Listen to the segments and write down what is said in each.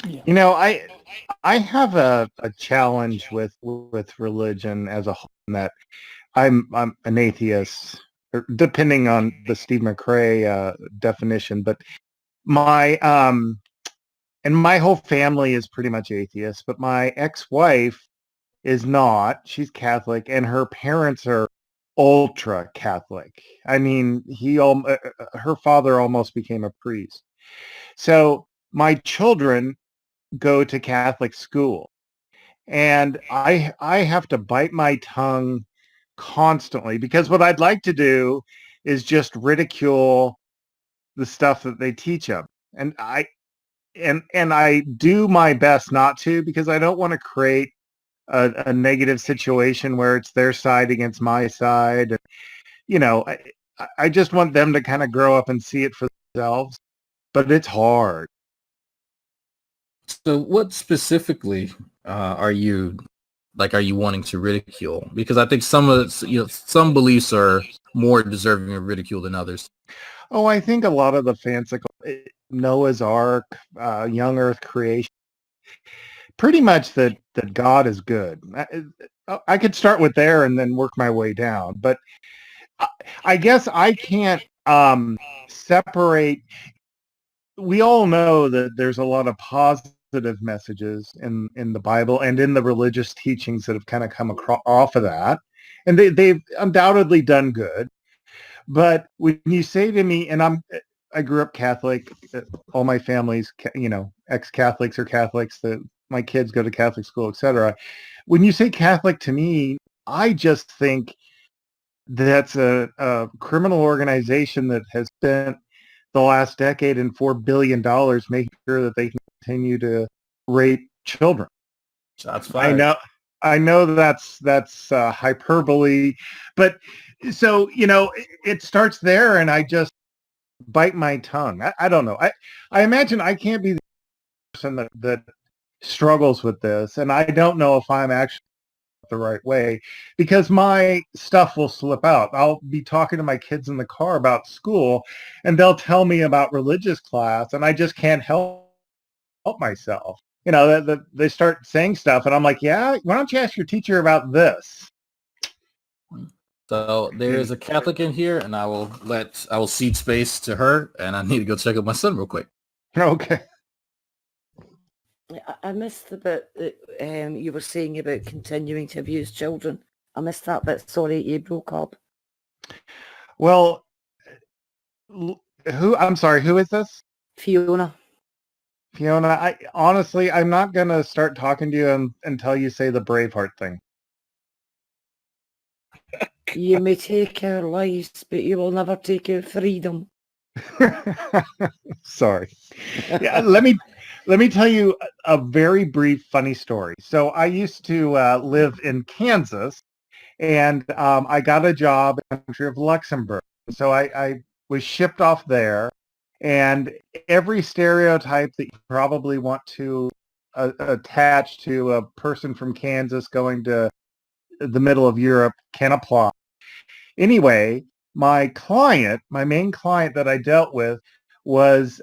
Yeah. I have a challenge with religion as a whole, in that I'm an atheist, depending on the Steve McRae definition. But my and my whole family is pretty much atheist. But my ex-wife is not. She's Catholic, and her parents are ultra Catholic. I mean, her father almost became a priest. So my children go to Catholic school, and I have to bite my tongue constantly, because what I'd like to do is just ridicule the stuff that they teach them. And I do my best not to, because I don't want to create a negative situation where it's their side against my side. You know, I just want them to kind of grow up and see it for themselves. But it's hard. So, what specifically are you like? Are you wanting to ridicule? Because I think some beliefs are more deserving of ridicule than others. Oh, I think a lot of the fanciful Noah's Ark, young Earth creation, pretty much that God is good. I could start with there and then work my way down. But I, I guess I can't separate. We all know that there's a lot of positive messages in the Bible and in the religious teachings that have kind of come across off of that, and they've undoubtedly done good. But when you say to me, and I grew up Catholic, all my family's ex-Catholics or Catholics, that my kids go to Catholic school, etc. When you say Catholic to me, I just think that's a criminal organization that has spent the last decade and $4 billion making sure that they can continue to rape children. Shots I fired. know, I know that's hyperbole, but so it starts there, and I just bite my tongue. I don't know. I imagine I can't be the person that struggles with this, and I don't know if I'm actually the right way, because my stuff will slip out. I'll be talking to my kids in the car about school, and they'll tell me about religious class, and I just can't help myself. They start saying stuff, and I'm like, yeah, why don't you ask your teacher about this? So there is a Catholic in here, and I will cede space to her, and I need to go check up my son real quick. Okay. I missed the bit that you were saying about continuing to abuse children. I missed that bit. Sorry, you broke up. Well, who? I'm sorry. Who is this? Fiona. Fiona. I honestly, I'm not gonna start talking to you until you say the Braveheart thing. You may take our lives, but you will never take our freedom. Sorry. Yeah, let me tell you a very brief funny story. So I used to live in Kansas, and I got a job in the country of Luxembourg. So I was shipped off there, and every stereotype that you probably want to attach to a person from Kansas going to the middle of Europe can apply. Anyway, my main client that I dealt with was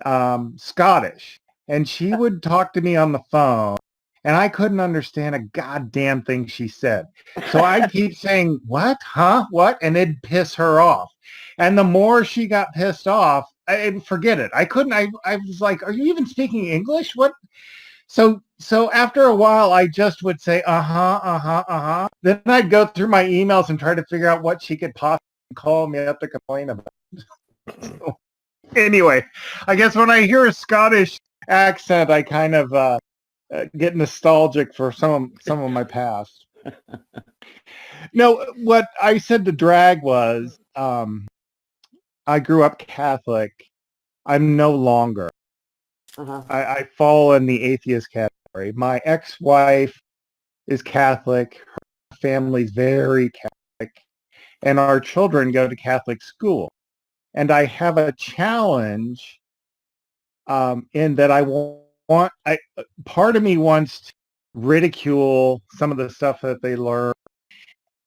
Scottish, and she would talk to me on the phone, and I couldn't understand a goddamn thing she said. So I'd keep saying, what, huh, what? And it'd piss her off. And the more she got pissed off, forget it. I was like, are you even speaking English? What? So after a while, I just would say, uh-huh, uh-huh, uh-huh. Then I'd go through my emails and try to figure out what she could possibly call me up to complain about. So, anyway, I guess when I hear a Scottish accent, I kind of get nostalgic for some of my past. No, what I said to drag was, I grew up Catholic. I'm no longer. Uh-huh. I fall in the atheist category. My ex-wife is Catholic. Her family's very Catholic, and our children go to Catholic school. And I have a challenge in that part of me wants to ridicule some of the stuff that they learn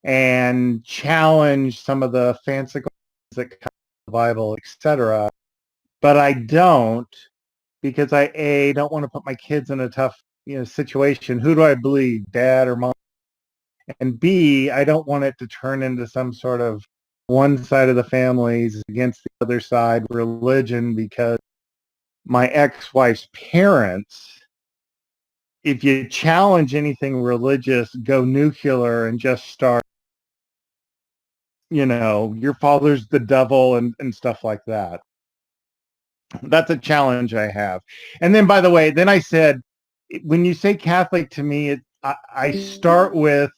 and challenge some of the fanciful things that come from the Bible, etc. But I don't, because I don't want to put my kids in a tough situation. Who do I believe, dad or mom? And B, I don't want it to turn into some sort of one side of the family is against the other side religion, because my ex-wife's parents, if you challenge anything religious, go nuclear and just start, your father's the devil and stuff like that. That's a challenge I have. And then, by the way, then I said, when you say Catholic to me, I start with,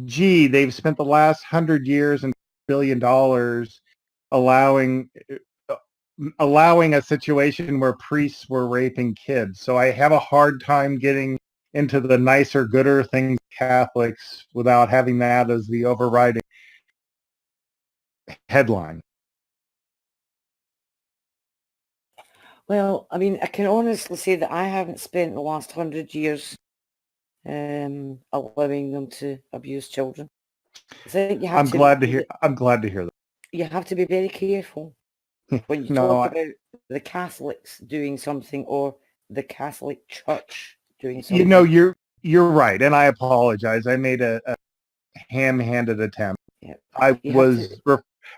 gee, they've spent the last 100 years and $1 billion allowing a situation where priests were raping kids. So I have a hard time getting into the nicer, gooder things Catholics without having that as the overriding headline. Well, I mean, I can honestly say that I haven't spent the last 100 years allowing them to abuse children. I think you have I'm glad to hear that. You have to be very careful when you talk about the Catholics doing something or the Catholic Church doing something. You're right, and I apologize. I made a ham-handed attempt. Yeah. I was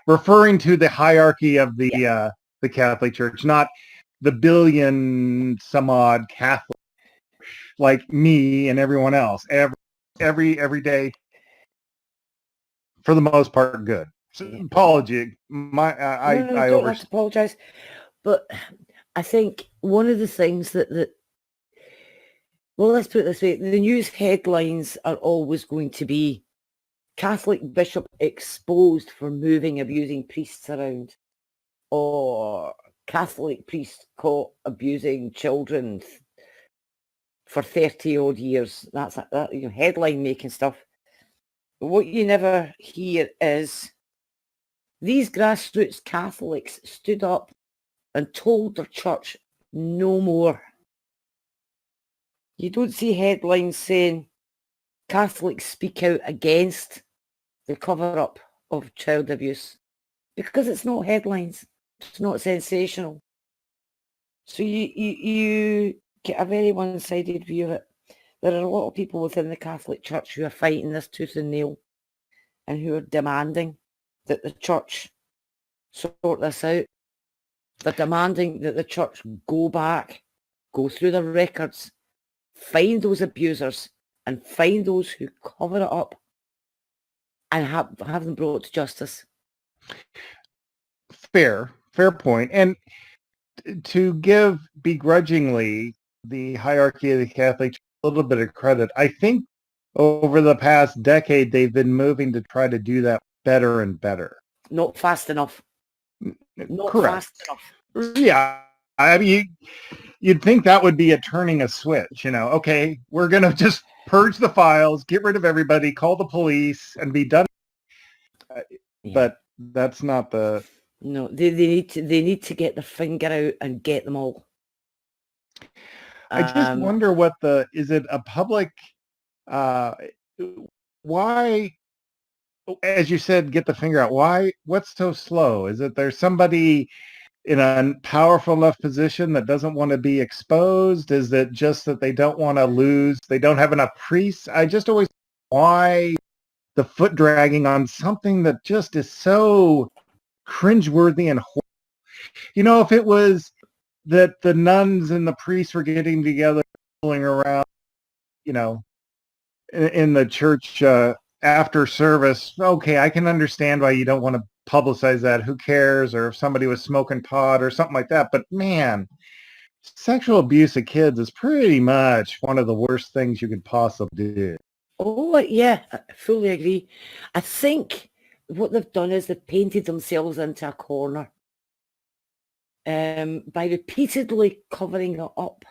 referring to the hierarchy of the Catholic Church, not the billion some odd Catholic like me and everyone else. Every day, for the most part, good. So, apology. I don't have to apologize. But I think one of the things well, let's put it this way: the news headlines are always going to be Catholic bishop exposed for moving, abusing priests around, or Catholic priest caught abusing children for 30 odd years. That's that, headline making stuff. But what you never hear is these grassroots Catholics stood up and told their church no more. You don't see headlines saying Catholics speak out against the cover-up of child abuse, because it's not headlines. It's not sensational. So you get a very one-sided view of it. There are a lot of people within the Catholic Church who are fighting this tooth and nail and who are demanding that the church sort this out. They're demanding that the church go back, go through their records, find those abusers and find those who cover it up and have them brought to justice. Fair point. And to give begrudgingly the hierarchy of the Catholic Church a little bit of credit, I think over the past decade they've been moving to try to do that better and better. Not fast enough. Not Correct. fast enough. Yeah. I mean, you'd think that would be a turning a switch, okay, we're going to just purge the files, get rid of everybody, call the police and be done. But that's not the... No, they need to get their finger out and get them all. I just wonder is it a public, why, as you said, get the finger out, what's so slow? Is it there's somebody in a powerful enough position that doesn't want to be exposed? Is it just that they don't want to lose, they don't have enough priests? I just always, why the foot dragging on something that just is so cringeworthy and horrible? If it was that the nuns and the priests were getting together, fooling around, in the church after service, okay, I can understand why you don't want to publicize that. Who cares? Or if somebody was smoking pot or something like that. But man, sexual abuse of kids is pretty much one of the worst things you could possibly do. Oh, yeah, I fully agree. I think what they've done is they've painted themselves into a corner by repeatedly covering it up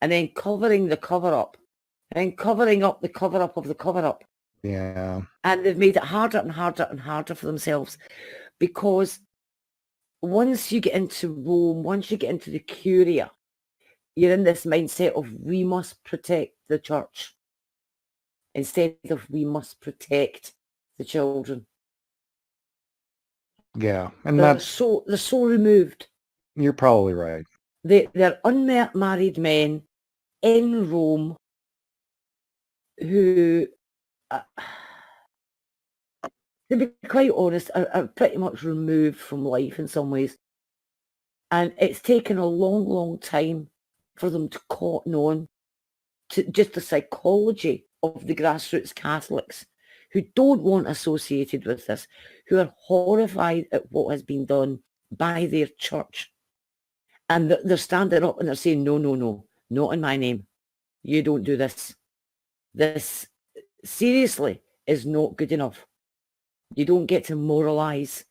and then covering the cover-up and covering up the cover-up of the cover-up. Yeah. And they've made it harder and harder and harder for themselves, because once you get into Rome, once you get into the Curia, you're in this mindset of we must protect the church instead of we must protect the children. Yeah. And they're so removed. You're probably right. They're unmarried men in Rome who, to be quite honest, are pretty much removed from life in some ways. And it's taken a long, long time for them to cotton on to just the psychology of the grassroots Catholics who don't want associated with this, who are horrified at what has been done by their church. And they're standing up and they're saying, no, no, no, not in my name. You don't do this. This, seriously, is not good enough. You don't get to moralise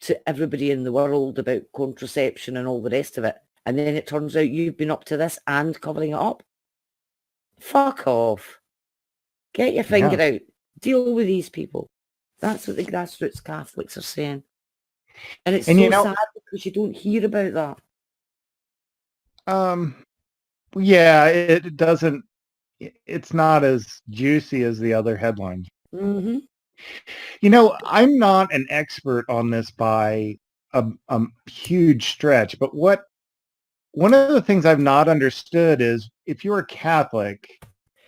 to everybody in the world about contraception and all the rest of it. And then it turns out you've been up to this and covering it up. Fuck off. Get your finger out. Deal with these people. That's what the grassroots Catholics are saying. And it's so sad because you don't hear about that. Yeah, it doesn't, it's not as juicy as the other headlines. Mm-hmm. You know, I'm not an expert on this by a huge stretch, but one of the things I've not understood is if you're a Catholic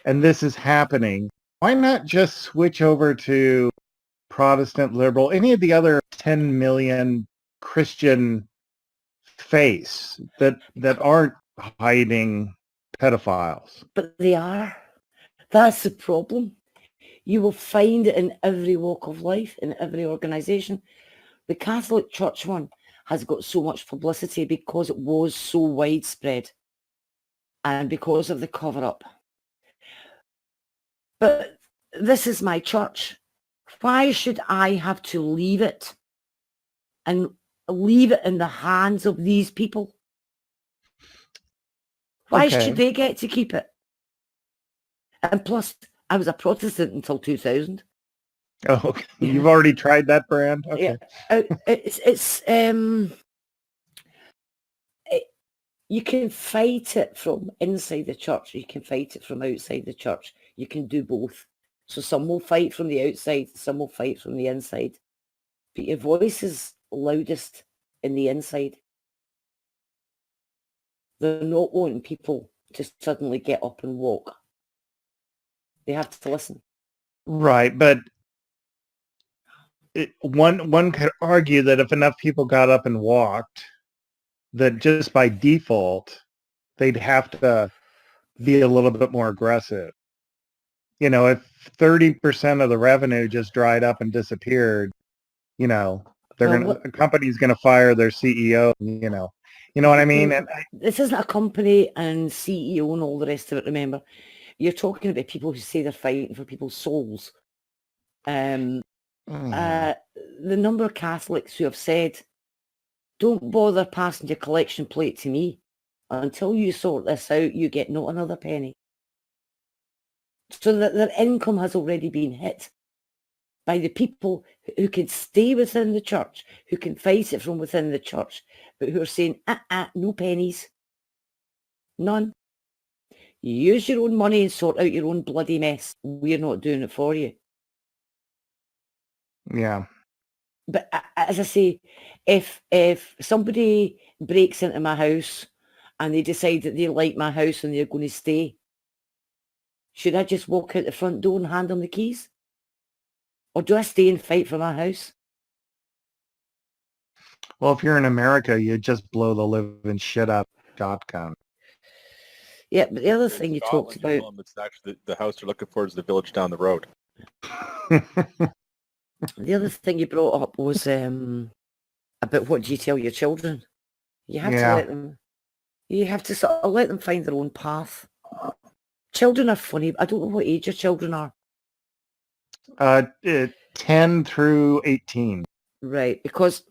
and this is happening, why not just switch over to Protestant, liberal, any of the other 10 million Christian faiths that aren't hiding pedophiles? But they are. That's the problem. You will find it in every walk of life, in every organisation. The Catholic Church one has got so much publicity because it was so widespread and because of the cover-up. But this is my church. Why should I have to leave it and leave it in the hands of these people? Why should they get to keep it? And plus, I was a Protestant until 2000. Oh, okay. You've already tried that brand? Okay. Yeah. You can fight it from inside the church. You can fight it from outside the church. You can do both. So some will fight from the outside, some will fight from the inside. But your voice is loudest in the inside. They're not wanting people to suddenly get up and walk. They have to listen. Right, but one could argue that if enough people got up and walked, that just by default, they'd have to be a little bit more aggressive. You know, if 30% of the revenue just dried up and disappeared, you know, a company's going to fire their CEO, you know what I mean? This isn't a company and CEO and all the rest of it, remember. You're talking about people who say they're fighting for people's souls. The number of Catholics who have said, don't bother passing your collection plate to me. Until you sort this out, you get not another penny. So that their income has already been hit by the people who can stay within the church, who can fight it from within the church, but who are saying, no pennies. None. You use your own money and sort out your own bloody mess. We're not doing it for you. Yeah. But as I say, if somebody breaks into my house and they decide that they like my house and they're going to stay, should I just walk out the front door and hand them the keys? Or do I stay and fight for my house? Well, if you're in America, you just blow the living shit out of shotgun. Yeah, but the other thing you talked about... It's actually the house they're looking for is the village down the road. The other thing you brought up was about what do you tell your children? You have to let them... You have to sort of let them find their own path. Children are funny. I don't know what age your children are. 10 through 18. Right, because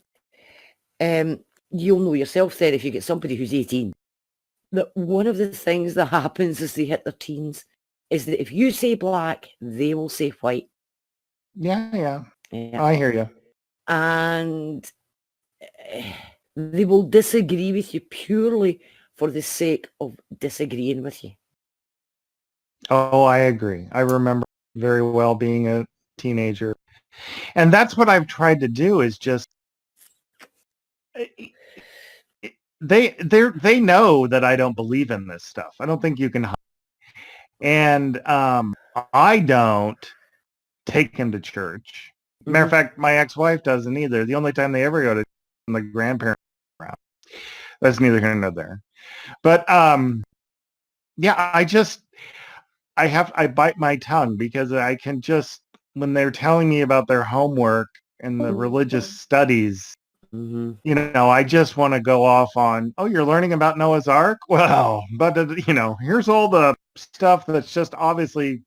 you'll know yourself then if you get somebody who's 18, that one of the things that happens as they hit their teens is that if you say black, they will say white. Yeah. I hear you. And they will disagree with you purely for the sake of disagreeing with you. Oh, I agree. I remember very well being a teenager. And that's what I've tried to do is just, they know that I don't believe in this stuff. I don't think you can hide. And I don't take him to church. Matter of fact, my ex-wife doesn't either. The only time they ever go to the grandparents around. That's neither here nor there. But yeah, I bite my tongue because I can just, when they're telling me about their homework and the religious studies, I just want to go off on, oh, you're learning about Noah's Ark? Well, but here's all the stuff that's just obviously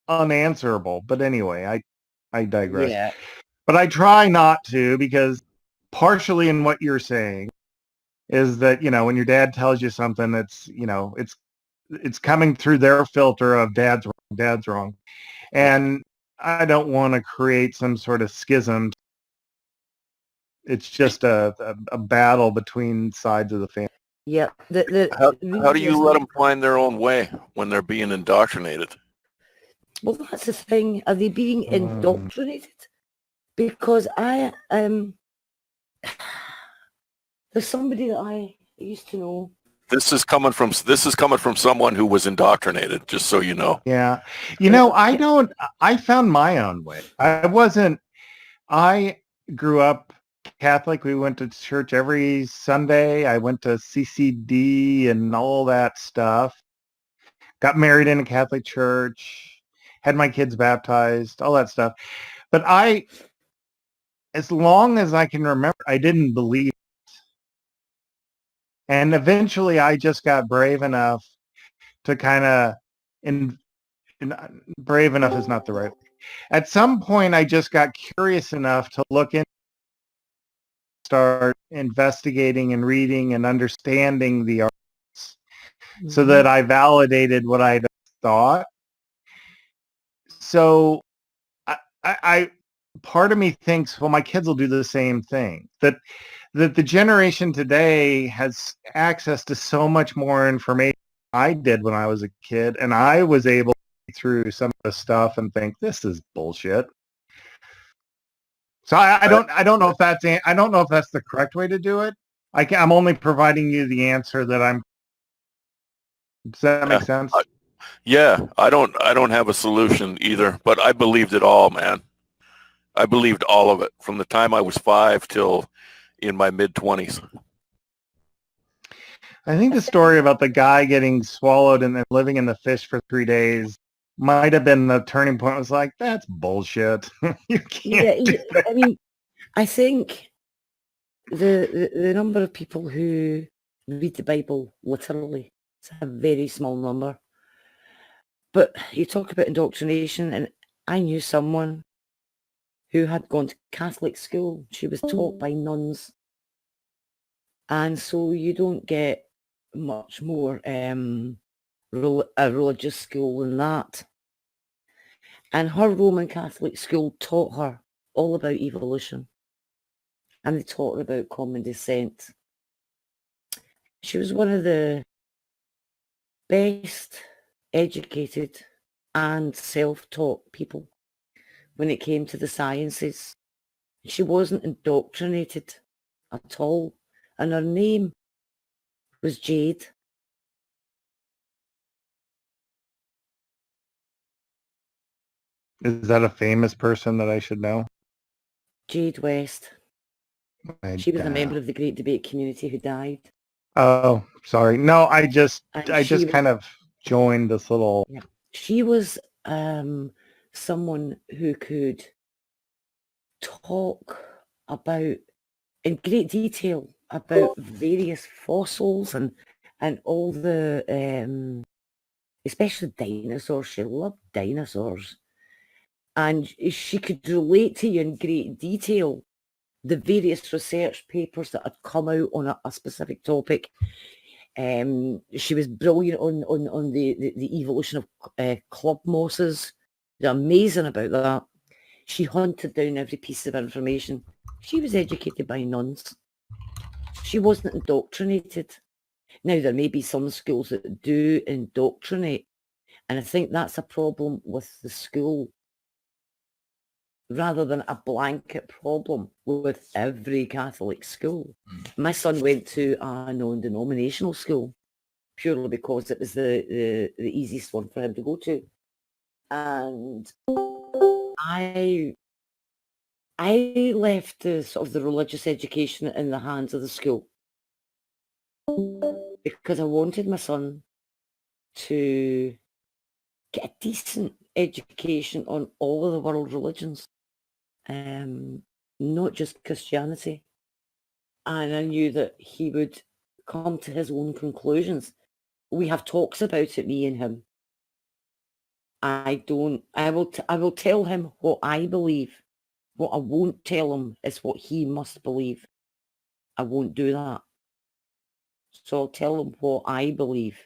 unanswerable. But anyway, I digress. Yeah. But I try not to, because partially in what you're saying is that, when your dad tells you something, it's coming through their filter of dad's wrong. And I don't want to create some sort of schism. It's just a battle between sides of the family. Yeah. How do you let them find their own way when they're being indoctrinated? Well, that's the thing. Are they being indoctrinated? Because there's somebody that I used to know. This is coming from someone who was indoctrinated, just so you know. Yeah. I found my own way. I grew up Catholic. We went to church every Sunday. I went to CCD and all that stuff. Got married in a Catholic church, had my kids baptized, all that stuff. But as long as I can remember, I didn't believe. And eventually I just got brave enough to kind of, brave enough is not the right word. At some point, I just got curious enough to look in, start investigating and reading and understanding the arts, so that I validated what I thought. So I part of me thinks, well, my kids will do the same thing. That the generation today has access to so much more information than I did when I was a kid, and I was able to read through some of the stuff and think, this is bullshit. So I don't know if that's the correct way to do it. I'm only providing you the answer that I'm. Does that make sense? Yeah, I don't have a solution either, but I believed it all, man. I believed all of it from the time I was 5 till in my mid-20s. I think the story about the guy getting swallowed and then living in the fish for 3 days might have been the turning point. It was like, that's bullshit. You can't do that. I mean, I think the number of people who read the Bible literally, it's a very small number. But you talk about indoctrination, and I knew someone who had gone to Catholic school. She was taught by nuns. And so you don't get much more a religious school than that. And her Roman Catholic school taught her all about evolution. And they taught her about common descent. She was one of the best educated and self-taught people when it came to the sciences. She wasn't indoctrinated at all. And her name was Jade. Is that a famous person that I should know? Jade West. She was a member of the Great Debate community who died. Oh, sorry. No, I just kind of joined this little. Yeah. She was someone who could talk about in great detail about various fossils and all the especially dinosaurs. She loved dinosaurs, and she could relate to you in great detail the various research papers that had come out on a specific topic. She was brilliant on the evolution of club mosses. They're amazing about that. She hunted down every piece of information. She was educated by nuns. She wasn't indoctrinated. Now, there may be some schools that do indoctrinate, and I think that's a problem with the school. rather than a blanket problem with every Catholic school. My son went to a non-denominational school purely because it was the easiest one for him to go to. And I left the sort of the religious education in the hands of the school because I wanted my son to get a decent education on all of the world religions, not just Christianity. And I knew that he would come to his own conclusions. We have talks about it, me and him. I will tell him what I believe. What I won't tell him is what he must believe. I won't do that. So I'll tell him what I believe.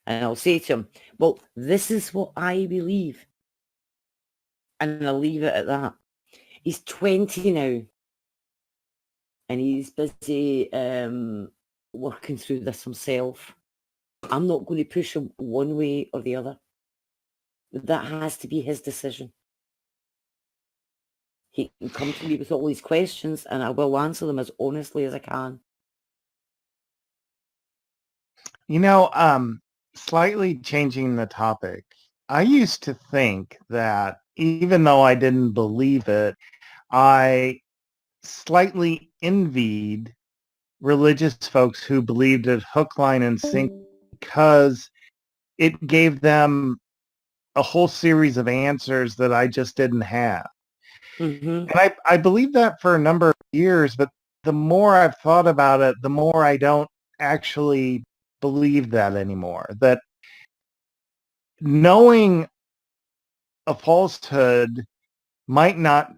And I'll say to him, well, this is what I believe. And I'll leave it at that. He's 20 now. And he's busy working through this himself. I'm not going to push him one way or the other. That has to be his decision. He can come to me with all these questions and I will answer them as honestly as I can. Slightly changing the topic, I used to think that even though I didn't believe it, I slightly envied religious folks who believed it hook, line, and sinker because it gave them a whole series of answers that I just didn't have. Mm-hmm. And I believed that for a number of years, but the more I've thought about it, the more I don't actually believe that anymore. That knowing a falsehood might not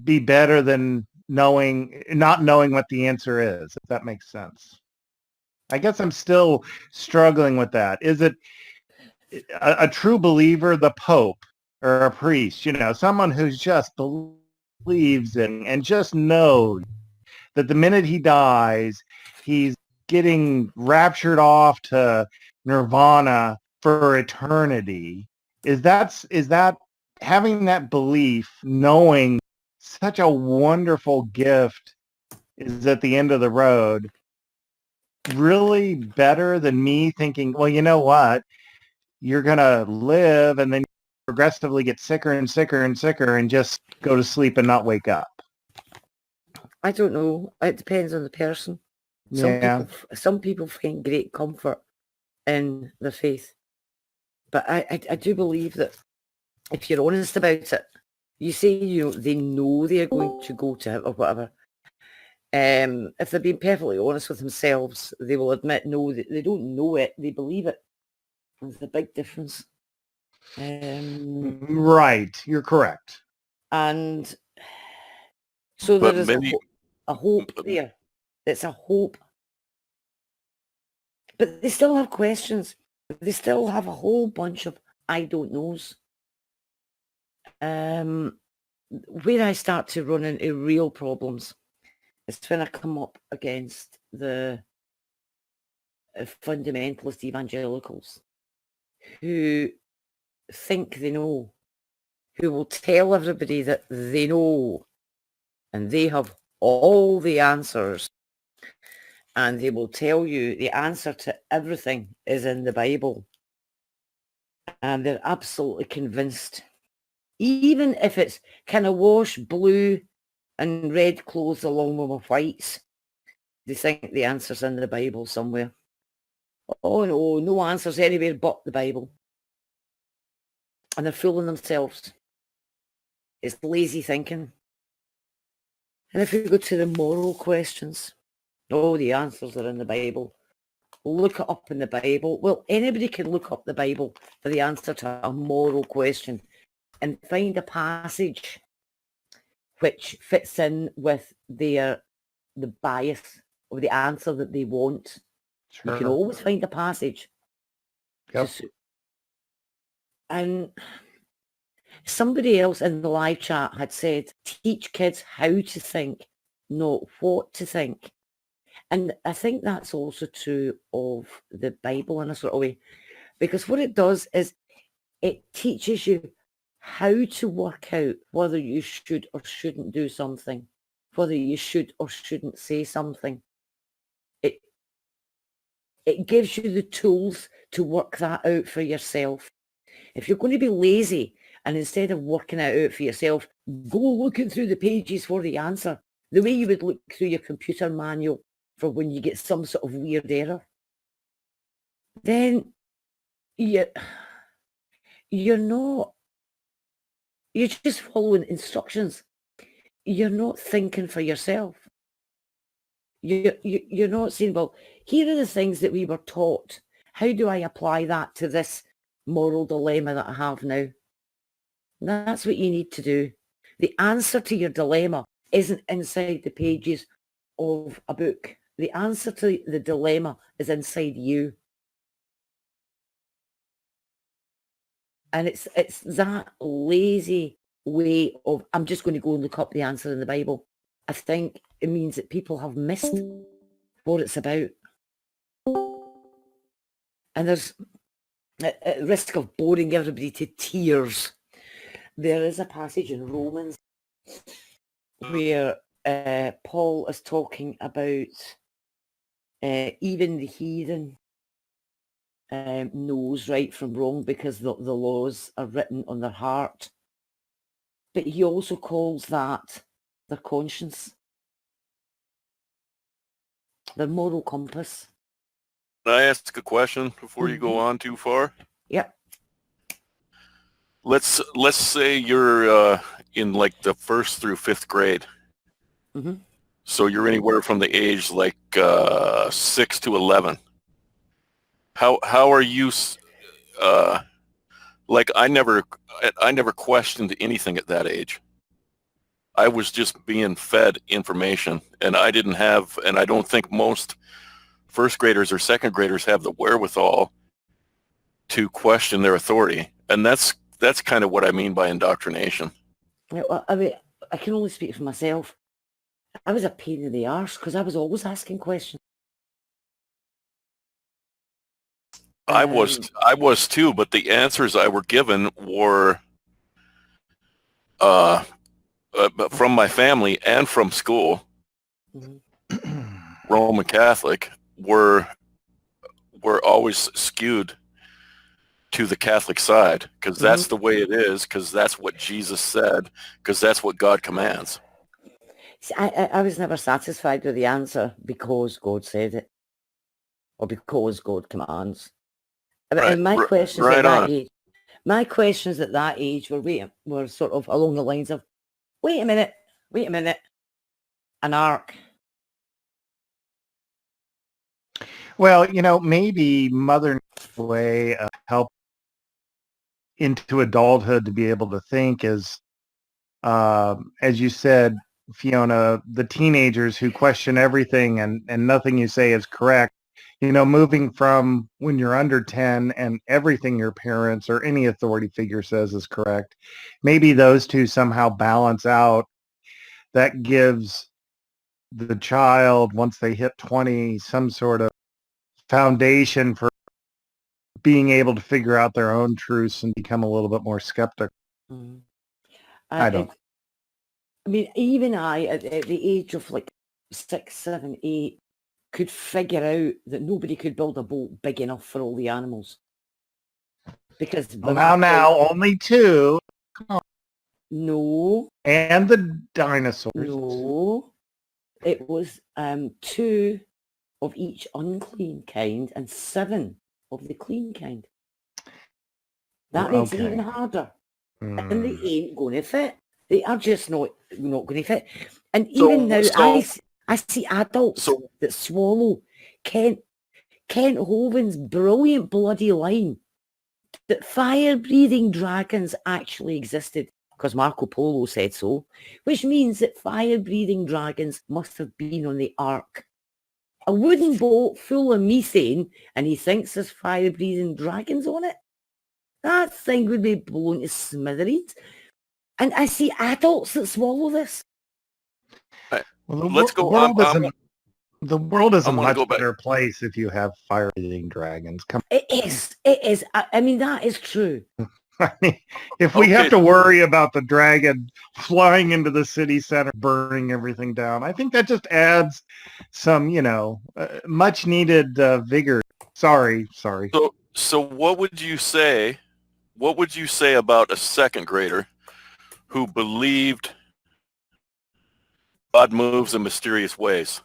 be better than not knowing what the answer is, if that makes sense. I guess I'm still struggling with that. Is it a true believer, the Pope or a priest, someone who's just believes in and just knows that the minute he dies, he's getting raptured off to nirvana for eternity? Is that having that belief, knowing such a wonderful gift is at the end of the road, really better than me thinking, well, you know what? You're going to live and then progressively get sicker and sicker and sicker and just go to sleep and not wake up? I don't know. It depends on the person. Some people find great comfort in their faith. But I do believe that if you're honest about it, you say, they know they're going to go to it or whatever. If they're being perfectly honest with themselves, they will admit, no, they don't know it. They believe it. There's a big difference. Right. You're correct. And so there is a hope there. It's a hope. But they still have questions. They still have a whole bunch of I don't knows. Where I start to run into real problems is when I come up against the fundamentalist evangelicals who think they know, who will tell everybody that they know and they have all the answers, and they will tell you the answer to everything is in the Bible, and they're absolutely convinced, even if it's kind of wash blue and red clothes along with whites, they think the answer's in the Bible somewhere. Oh no answers anywhere but the Bible. And they're fooling themselves. It's lazy thinking. And if you go to the moral questions, the answers are in the Bible. Look it up in the Bible. Well, anybody can look up the Bible for the answer to a moral question and find a passage which fits in with the bias of the answer that they want. Sure. You can always find a passage. Yep. And somebody else in the live chat had said, teach kids how to think, not what to think. And I think that's also true of the Bible in a sort of way, because what it does is it teaches you how to work out whether you should or shouldn't do something, whether you should or shouldn't say something. It gives you the tools to work that out for yourself. If you're going to be lazy and instead of working it out for yourself, go looking through the pages for the answer, the way you would look through your computer manual for when you get some sort of weird error, then you're just following instructions. You're not thinking for yourself. You're not saying, well, here are the things that we were taught. How do I apply that to this moral dilemma that I have now? That's what you need to do. The answer to your dilemma isn't inside the pages of a book. The answer to the dilemma is inside you. And it's that lazy way of, I'm just going to go and look up the answer in the Bible. I think it means that people have missed what it's about. And there's, at risk of boring everybody to tears, there is a passage in Romans where Paul is talking about even the heathen knows right from wrong because the laws are written on their heart. But he also calls that their conscience, their moral compass. Can I ask a question before you go on too far? Yep. Let's say you're in like the 1st through 5th grade. Mm-hmm. So you're anywhere from the age like 6 to 11. How are you? Like I never questioned anything at that age. I was just being fed information, and I didn't have, and I don't think most 1st graders or 2nd graders have the wherewithal to question their authority, and that's kind of what I mean by indoctrination. Yeah, well, I mean, I can only speak for myself. I was a pain in the arse because I was always asking questions. I was too, but the answers I were given were from my family and from school, Roman Catholic, were always skewed to the Catholic side because that's the way it is, because that's what Jesus said, because that's what God commands. See, I was never satisfied with the answer because God said it or because God commands. Right, And my questions right at that on. age, my questions at that age were sort of along the lines of, wait a minute, an ark. Well, maybe Mother way of help into adulthood to be able to think is, as you said, Fiona, the teenagers who question everything and nothing you say is correct. Moving from when you're under 10 and everything your parents or any authority figure says is correct. Maybe those two somehow balance out. That gives the child, once they hit 20, some sort of foundation for being able to figure out their own truths and become a little bit more skeptical. Mm-hmm. I don't. I mean, even I, at the age of like 6, 7, 8, could figure out that nobody could build a boat big enough for all the animals. Because now only 2. Come on. No. And the dinosaurs. No. It was 2 of each unclean kind and 7 of the clean kind. That makes it even harder. And they ain't going to fit. They are just not going to fit. And even now, I see adults that swallow Kent Hovind's brilliant bloody line that fire-breathing dragons actually existed because Marco Polo said so, which means that fire-breathing dragons must have been on the Ark. A wooden boat full of methane, and he thinks there's fire-breathing dragons on it? That thing would be blown to smithereens. And I see adults that swallow this. Well, Let's go. The world is a much go better place if you have fire-eating dragons. It is. I mean, that is true. I mean, if we have Okay. to worry about the dragon flying into the city center, burning everything down, I think that just adds some, much needed vigor. Sorry. So what would you say? What would you say about a second grader who believed God moves in mysterious ways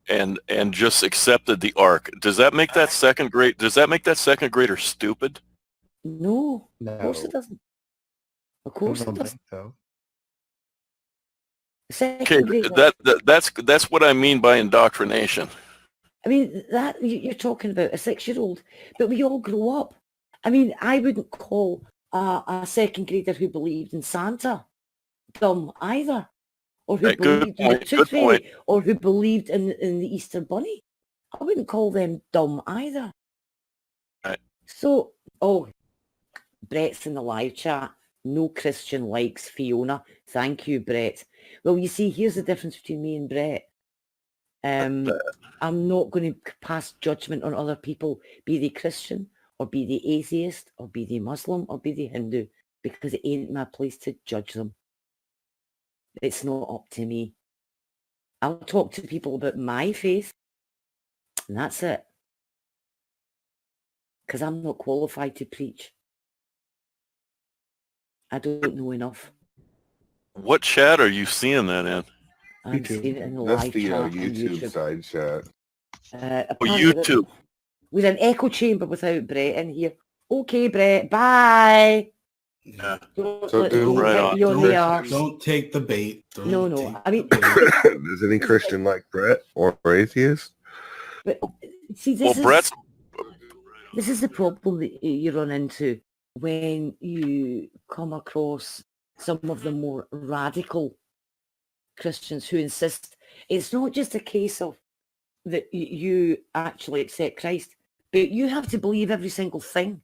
and just accepted the ark? Does that make that second grader stupid? No, No, of course it doesn't. Of I course it don't doesn't. think so. The second Okay, grader. that's what I mean by indoctrination. I mean, that you're talking about a 6-year-old, but we all grow up. I mean, I wouldn't call a second grader who believed in Santa dumb either, or who Right, good believed in the point. Tooth Good point. Fairy, or who believed in the Easter Bunny. I wouldn't call them dumb either. Right. So, Brett's in the live chat. No Christian likes Fiona. Thank you, Brett. Well, you see, here's the difference between me and Brett. I'm not going to pass judgment on other people, be they Christian or be they atheist or be they Muslim or be they Hindu, because it ain't my place to judge them. It's not up to me. I'll talk to people about my faith, and that's it. Because I'm not qualified to preach. I don't know enough. What chat are you seeing that in? I'm YouTube. seeing it in the That's live the chat on YouTube YouTube. side chat. Apparently YouTube. With an echo chamber without Brett in here. Okay, Brett, bye. Yeah. Don't So let do- me Right hit on. you on the arse. Don't take the bait. Don't No. take I mean, the Does any Christian like Brett or atheist? but see, Well, Brett's this is the problem that you run into when you come across some of the more radical Christians who insist it's not just a case of that you actually accept Christ, but you have to believe every single thing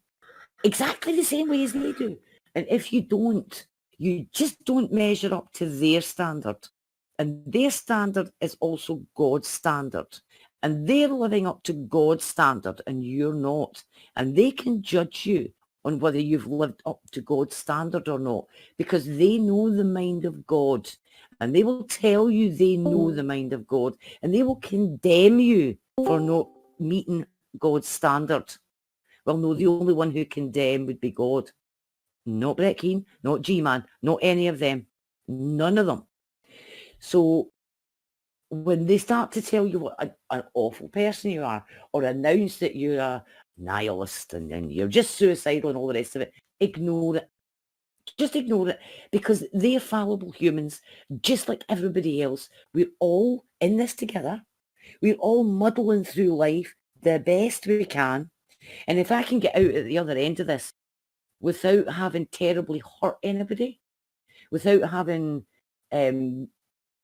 exactly the same way as they do. And if you don't, you just don't measure up to their standard. And their standard is also God's standard. And they're living up to God's standard and you're not. And they can judge you on whether you've lived up to God's standard or not, because they know the mind of God. And they will tell you they know the mind of God. And they will condemn you for not meeting God's standard. Well, no, the only one who condemn would be God. Not Brett Keane, not G-Man, not any of them. None of them. So when they start to tell you what an awful person you are, or announce that you're a nihilist and you're just suicidal and all the rest of it, ignore it. Just ignore it, because they're fallible humans, just like everybody else. We're all in this together. We're all muddling through life the best we can. And if I can get out at the other end of this without having terribly hurt anybody, without having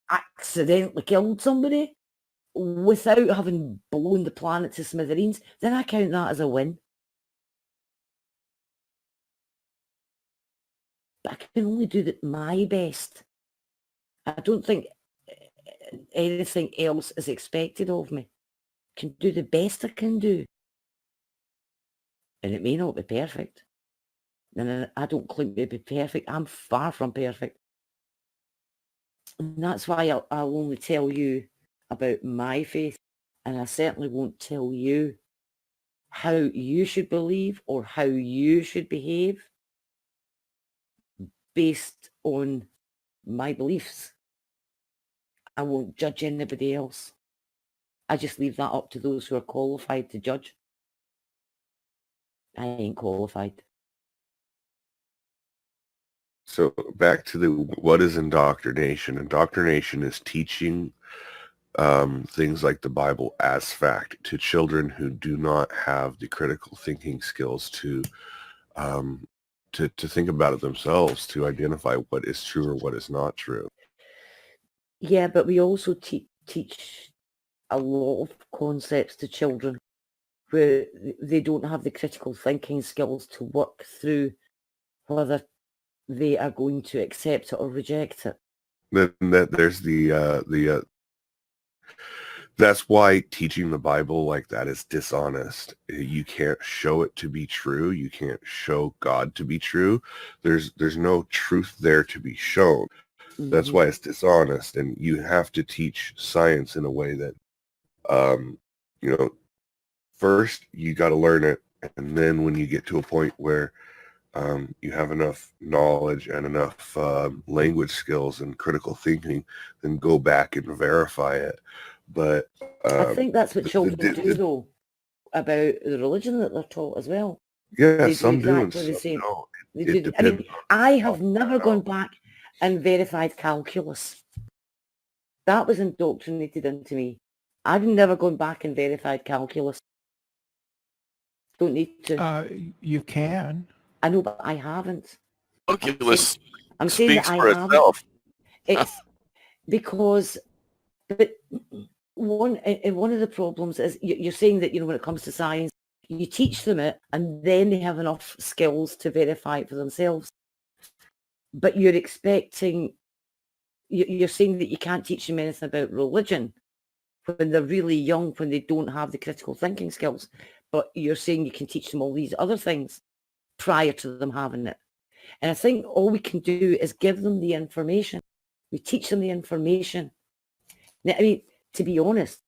accidentally killed somebody, without having blown the planet to smithereens, then I count that as a win. But I can only do my best. I don't think anything else is expected of me. I can do the best I can do. And it may not be perfect. And I don't claim to be perfect. I'm far from perfect. And that's why I'll only tell you about my faith. And I certainly won't tell you how you should believe or how you should behave based on my beliefs. I won't judge anybody else. I just leave that up to those who are qualified to judge. I ain't qualified. So back to what is indoctrination? Indoctrination is teaching things like the Bible as fact to children who do not have the critical thinking skills to think about it themselves, to identify what is true or what is not true. Yeah, but we also teach a lot of concepts to children where they don't have the critical thinking skills to work through whether they are going to accept it or reject it. Then there's the That's why teaching the Bible like that is dishonest. You can't show it to be true. You can't show God to be true. There's no truth there to be shown. That's why it's dishonest. And you have to teach science in a way that, you know, first you got to learn it. And then when you get to a point where you have enough knowledge and enough language skills and critical thinking, then go back and verify it. But I think that's what children do, though, about the religion that they're taught as well. Yeah, They some do and exactly the some same. don't. They It do. I mean, depends I have never gone back and verified calculus. That was indoctrinated into me. I've never gone back and verified calculus. Don't need to. You can. I know, but I haven't. Calculus I'm saying that speaks I for haven't. itself. It's because, but one of the problems is you're saying that, you know, when it comes to science, you teach them it and then they have enough skills to verify it for themselves. But you're expecting, you're saying that you can't teach them anything about religion when they're really young, when they don't have the critical thinking skills. But you're saying you can teach them all these other things prior to them having it. And I think all we can do is give them the information. We teach them the information. Now, I mean, to be honest,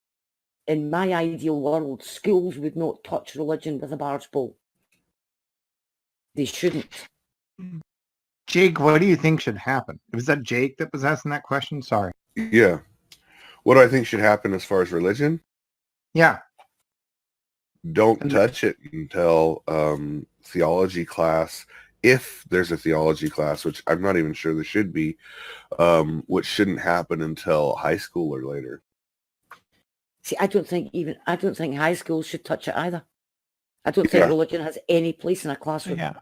in my ideal world, schools would not touch religion with a barge pole. They shouldn't. Jake, what do you think should happen? Was that Jake that was asking that question? Sorry. Yeah. What do I think should happen as far as religion? Yeah. Don't touch it until theology class. If there's a theology class, which I'm not even sure there should be, which shouldn't happen until high school or later. See, I don't think high schools should touch it either. I don't think religion has any place in a classroom. Yeah.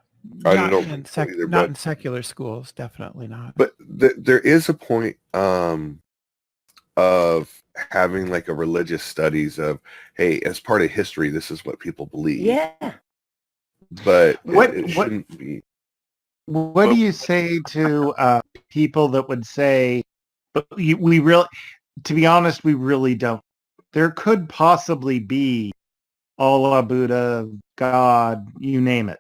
I Not don't in think so either, not but in secular schools, definitely not. But there is a point of having like a religious studies of, hey, as part of history, this is what people believe. Yeah. But it shouldn't be. What do you say to people that would say, but we really, to be honest, we really don't. There could possibly be Allah, Buddha, God, you name it.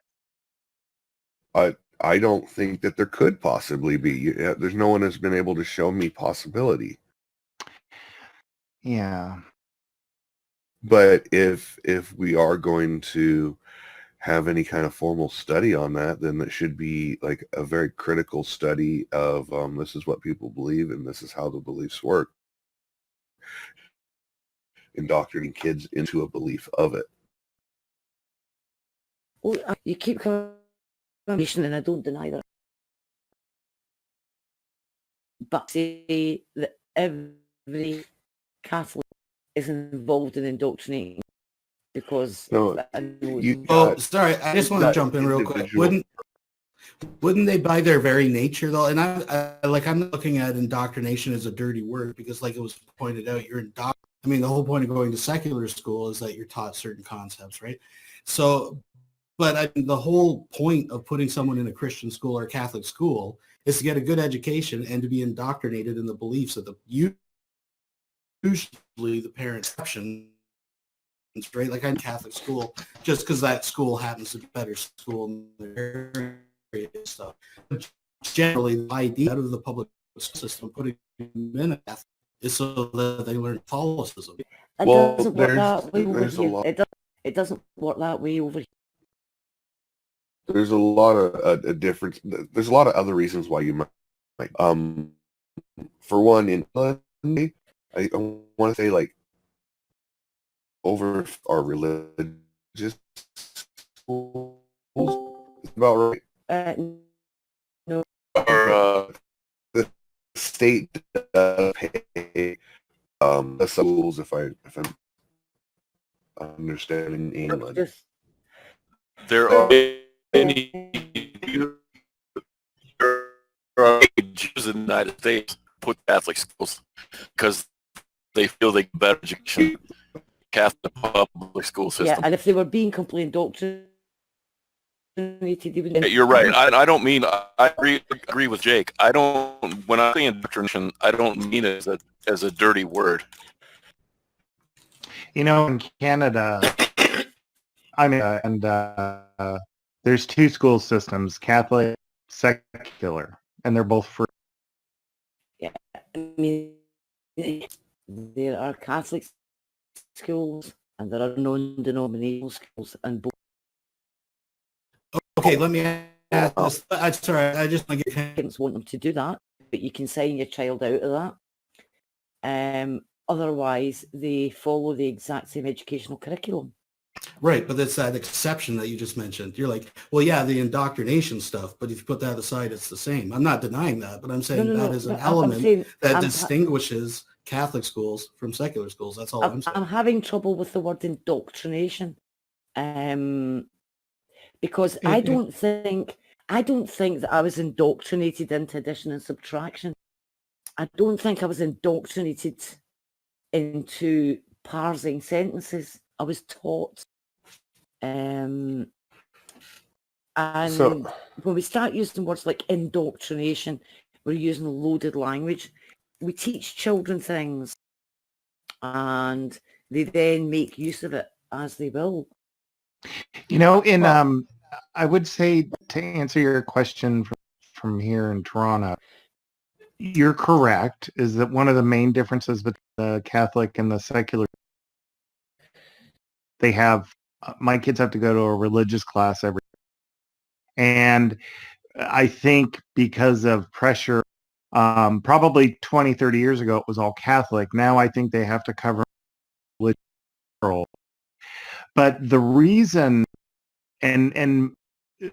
I don't think that there could possibly be. There's no one that's been able to show me possibility. Yeah. But if we are going to have any kind of formal study on that, then it should be like a very critical study of this is what people believe and this is how the beliefs work. Indoctrinating kids into a belief of it. Well, you keep coming, and I don't deny that. But say that every Catholic is involved in indoctrinating because No, sorry, I just want to jump in real quick. Wouldn't they, by their very nature though? And I'm not looking at indoctrination as a dirty word because, like it was pointed out, the whole point of going to secular school is that you're taught certain concepts, right? So, but the whole point of putting someone in a Christian school or a Catholic school is to get a good education and to be indoctrinated in the beliefs of usually the parents' options, right? Like I'm Catholic school just because that school happens to be a better school in their area and stuff. But generally, the idea out of the public system putting them in a Catholic is so that they learn Catholicism. It doesn't work that way over here. It doesn't work that way over here. There's a lot of a difference. There's a lot of other reasons why you might. For one, in I want to say like over our religious schools is about right. No. Or, the state does pay the schools if I'm understanding England. there are many Jews in the United States put Catholic schools because they feel they get better education Catholic public school system. Yeah, and if they were being completely indoctrinated, they would. You're right. I don't mean. I agree with Jake. I don't. When I say indoctrination, I don't mean it as a dirty word. In Canada, there's two school systems, Catholic, secular, and they're both free. Yeah, I mean, there are Catholic schools and there are non-denominational schools, and both. Okay, let me ask this. I'm sorry, I just want to get Parents want them to do that, but you can sign your child out of that. Otherwise, they follow the exact same educational curriculum. right, but that's that exception that you just mentioned. You're like, well, yeah, the indoctrination stuff, but if you put that aside, it's the same. I'm not denying that, but I'm saying that is an element that distinguishes Catholic schools from secular schools. That's all I'm saying. I'm having trouble with the word indoctrination, because I don't think that I was indoctrinated into addition and subtraction. I don't think I was indoctrinated into parsing sentences. I was taught. And when we start using words like indoctrination, we're using loaded language. We teach children things and they then make use of it as they will. I would say, to answer your question from here in Toronto, you're correct, is that one of the main differences between the Catholic and the secular, they have, my kids have to go to a religious class every day. And I think because of pressure, probably 20, 30 years ago, it was all Catholic. Now I think they have to cover religion. But the reason, and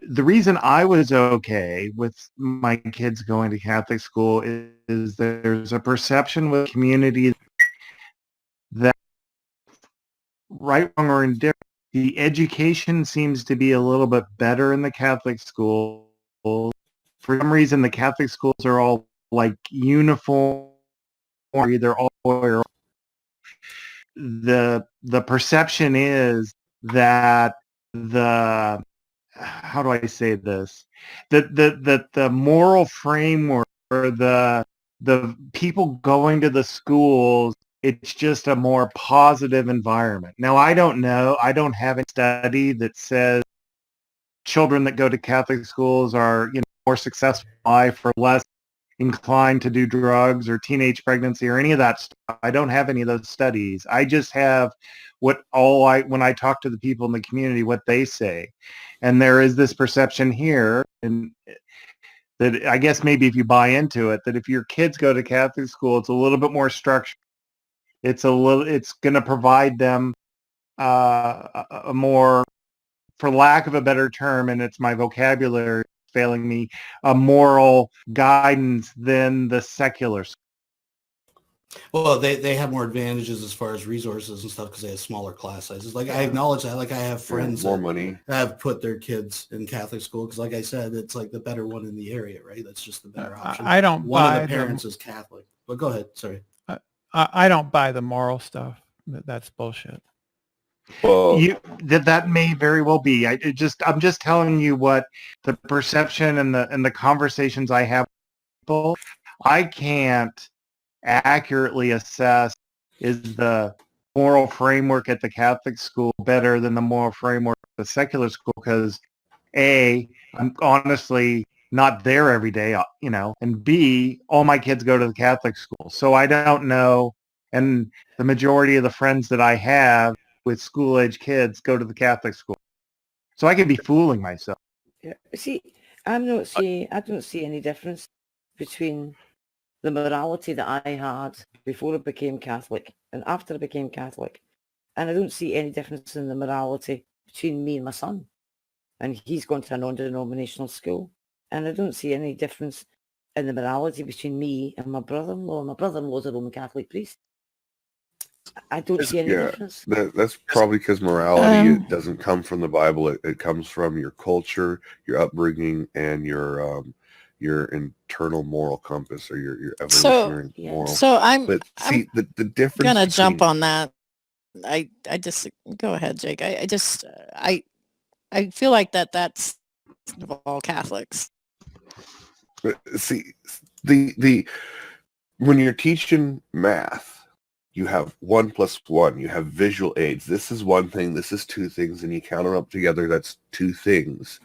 the reason I was okay with my kids going to Catholic school is there's a perception with community that, right, wrong, or indifferent, the education seems to be a little bit better in the Catholic schools. For some reason, the Catholic schools are all like uniform, they're all the perception is that how do I say this? That the moral framework or the people going to the schools, it's just a more positive environment. Now, I don't know. I don't have a study that says children that go to Catholic schools are, more successful in life or less inclined to do drugs or teenage pregnancy or any of that stuff. I don't have any of those studies. I just have when I talk to the people in the community, what they say. And there is this perception here, and that I guess maybe if you buy into it, that if your kids go to Catholic school, it's a little bit more structured. It's going to provide them a more, for lack of a better term, and it's my vocabulary failing me, a moral guidance than the secular school. Well, they have more advantages as far as resources and stuff because they have smaller class sizes. Like, I acknowledge that. Like, I have friends more money have put their kids in Catholic school because, like I said, it's like the better one in the area, right? That's just the better option. I don't One buy of the parents is Catholic. But go ahead. Sorry. I don't buy the moral stuff. That's bullshit. Well, that may very well be. I'm just telling you what the perception and the conversations I have with people. I can't accurately assess, is the moral framework at the Catholic school better than the moral framework at the secular school, because A, I'm honestly not there every day, and B, all my kids go to the Catholic school. So I don't know, and the majority of the friends that I have with school-age kids go to the Catholic school. So I could be fooling myself. Yeah. See, I don't see any difference between the morality that I had before I became Catholic and after I became Catholic. And I don't see any difference in the morality between me and my son. And he's gone to a non-denominational school. And I don't see any difference in the morality between me and my brother-in-law. My brother-in-law's a Roman Catholic priest. I don't see any difference. That's probably because morality it doesn't come from the Bible. It comes from your culture, your upbringing, and your internal moral compass, or your evolutionary moral. So But see, the difference. Gonna jump on that. I just go ahead, Jake. I feel like that's of all Catholics. See, the when you're teaching math, you have 1 plus 1. You have visual aids. This is one thing. This is two things, and you count them up together. That's two things.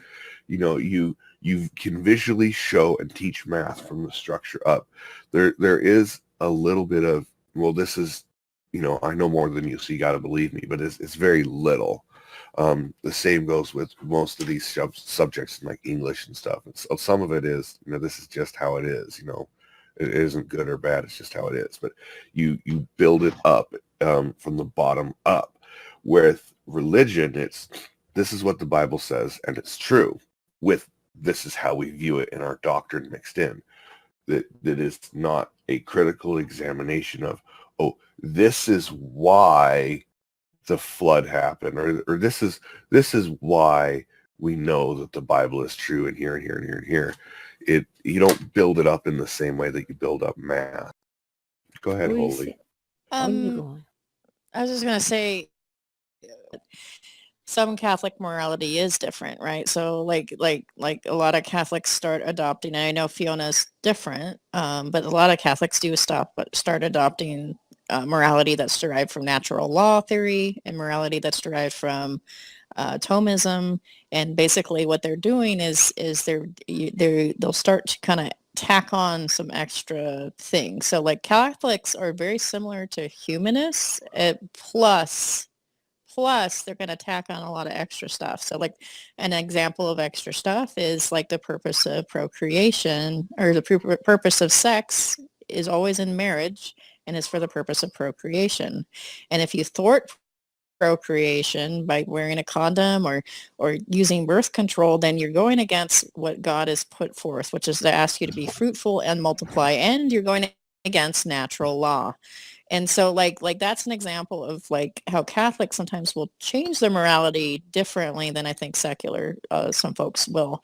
You know, you can visually show and teach math from the structure up. There is a little bit of, well, this is, you know, I know more than you, so you got to believe me, but it's very little. The same goes with most of these subjects like English and stuff. Some of it is, you know, this is just how it is, you know. It isn't good or bad. It's just how it is. But you build it up from the bottom up. With religion, this is what the Bible says, and it's true. With this is how we view it in our doctrine mixed in. That is not a critical examination of, oh, this is why the flood happened, or this is why we know that the Bible is true, and here and here and here and here. You don't build it up in the same way that you build up math. Go ahead, Holy. I was just gonna say, some Catholic morality is different, right? So like a lot of Catholics start adopting, and I know Fiona's different, but a lot of Catholics do start adopting morality that's derived from natural law theory and morality that's derived from Thomism. And basically what they're doing is they'll start to kind of tack on some extra things. So like Catholics are very similar to humanists, plus they're going to tack on a lot of extra stuff. So like an example of extra stuff is like the purpose of procreation, or the purpose of sex is always in marriage and is for the purpose of procreation. And if you thwart procreation by wearing a condom or using birth control, then you're going against what God has put forth, which is to ask you to be fruitful and multiply, and you're going against natural law. And so like that's an example of like how Catholics sometimes will change their morality differently than I think secular some folks will.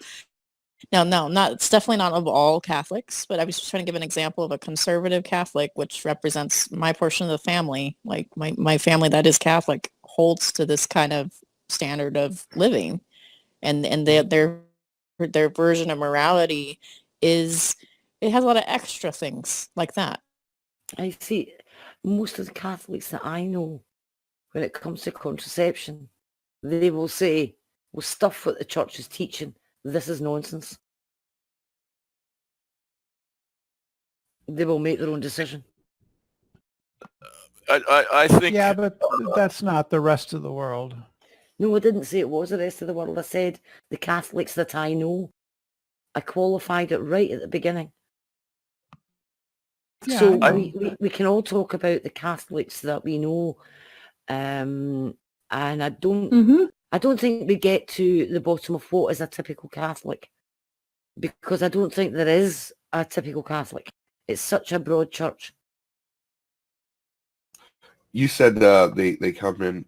Now, no, it's definitely not of all Catholics, but I was just trying to give an example of a conservative Catholic, which represents my portion of the family. Like my family that is Catholic holds to this kind of standard of living, and their version of morality it has a lot of extra things like that. I see. Most of the Catholics that I know, when it comes to contraception, they will say, well, stuff what the church is teaching, this is nonsense. They will make their own decision. I think... Yeah, but that's not the rest of the world. No, I didn't say it was the rest of the world. I said the Catholics that I know. I qualified it right at the beginning. Yeah, so we can all talk about the Catholics that we know, and I don't think we get to the bottom of what is a typical Catholic, because I don't think there is a typical Catholic. It's such a broad church. You said they come in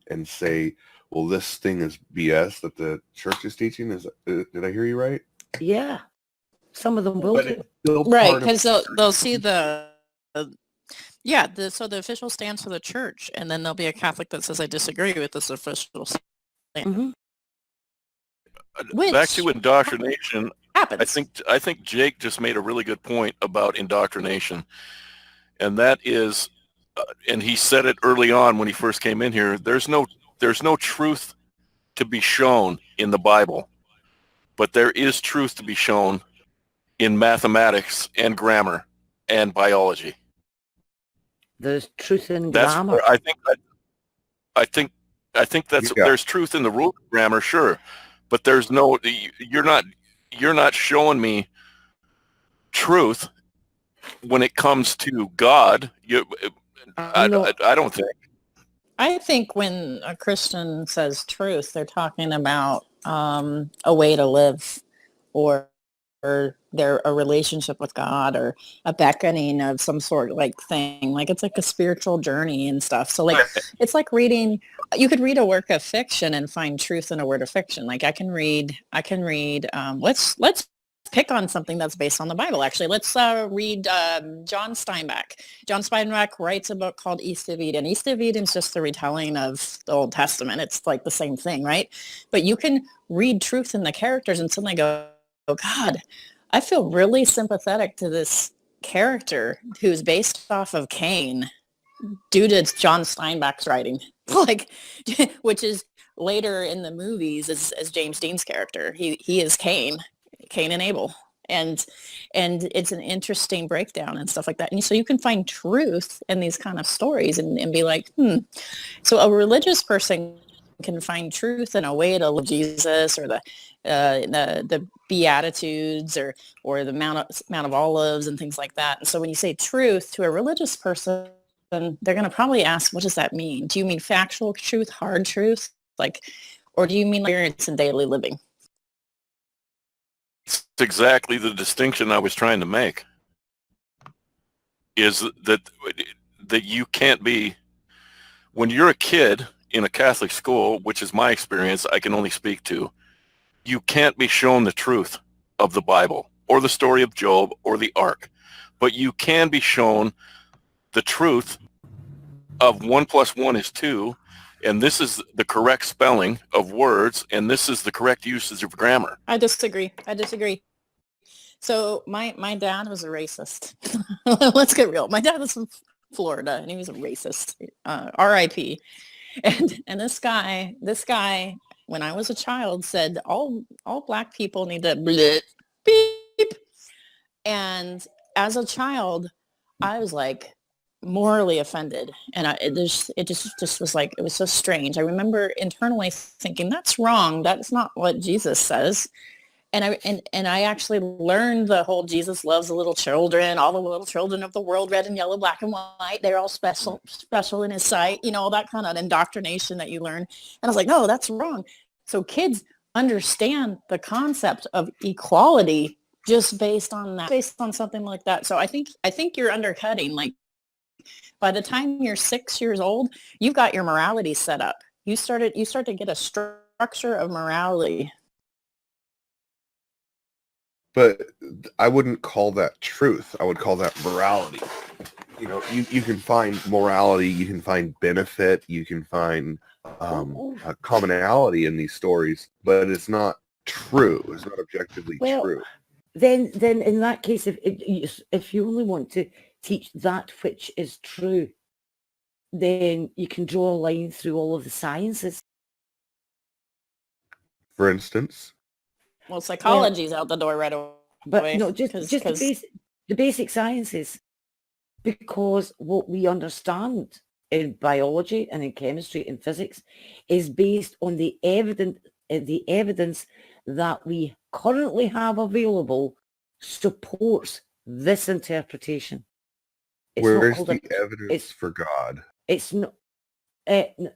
and say, well, this thing is BS that the church is teaching. Did I hear you right? Yeah, some of them will do. Right, because they'll see so the official stance for the church, and then there'll be a Catholic that says, I disagree with this official stance. Mm-hmm. Back to indoctrination. Happens. I think Jake just made a really good point about indoctrination, and that is, and he said it early on when he first came in here. There's no truth to be shown in the Bible, but there is truth to be shown in mathematics and grammar and biology. There's truth in grammar. Where I think that's there's truth in the rule of grammar, sure, but there's no. You're not showing me truth when it comes to God. I don't think. I think when a Christian says truth, they're talking about a way to live, or a relationship with God, or a beckoning of some sort, like thing. Like it's like a spiritual journey and stuff. So like it's like reading. You could read a work of fiction and find truth in a word of fiction. Like I can read. Let's pick on something that's based on the Bible. Actually, let's read John Steinbeck. John Steinbeck writes a book called East of Eden. East of Eden is just the retelling of the Old Testament. It's like the same thing, right? But you can read truth in the characters and suddenly go, oh God, I feel really sympathetic to this character who's based off of Cain. due to John Steinbeck's writing, like, which is later in the movies as James Dean's character. He is Cain and Abel. And it's an interesting breakdown and stuff like that. And so you can find truth in these kind of stories and be like, So a religious person can find truth in a way to love Jesus, or the Beatitudes, or the Mount of Olives and things like that. And so when you say truth to a religious person, they're going to probably ask, what does that mean? Do you mean factual truth, hard truth, or do you mean experience in daily living? It's exactly the distinction I was trying to make. Is that you can't be, when you're a kid in a Catholic school, which is my experience, I can only speak to, you can't be shown the truth of the Bible or the story of Job or the Ark, but you can be shown the truth of 1 + 1 is 2, and this is the correct spelling of words, and this is the correct usage of grammar. I disagree. So my dad was a racist. Let's get real. My dad was from Florida, and he was a racist. R.I.P. And this guy, when I was a child, said all black people need to bleep, beep. And as a child, I was like morally offended, and it just was like, it was so strange. I remember internally thinking, that's wrong. That's not what Jesus says. And I actually learned the whole Jesus loves the little children, all the little children of the world, red and yellow, black and white. They're all special in his sight, all that kind of indoctrination that you learn. And I was like, no, that's wrong. So kids understand the concept of equality just based on something like that. So I think you're undercutting. Like, by the time you're 6 years old, you've got your morality set up. You start to get a structure of morality. But I wouldn't call that truth. I would call that morality. You can find morality, you can find benefit, you can find a commonality in these stories, but it's not true. It's not objectively true. Then in that case, if you only want to teach that which is true, then you can draw a line through all of the sciences. For instance? Well, psychology's out the door right away. But no, just the basic sciences, because what we understand in biology and in chemistry and physics is based on the evidence that we currently have available supports this interpretation. Where's the evidence for God? It's not.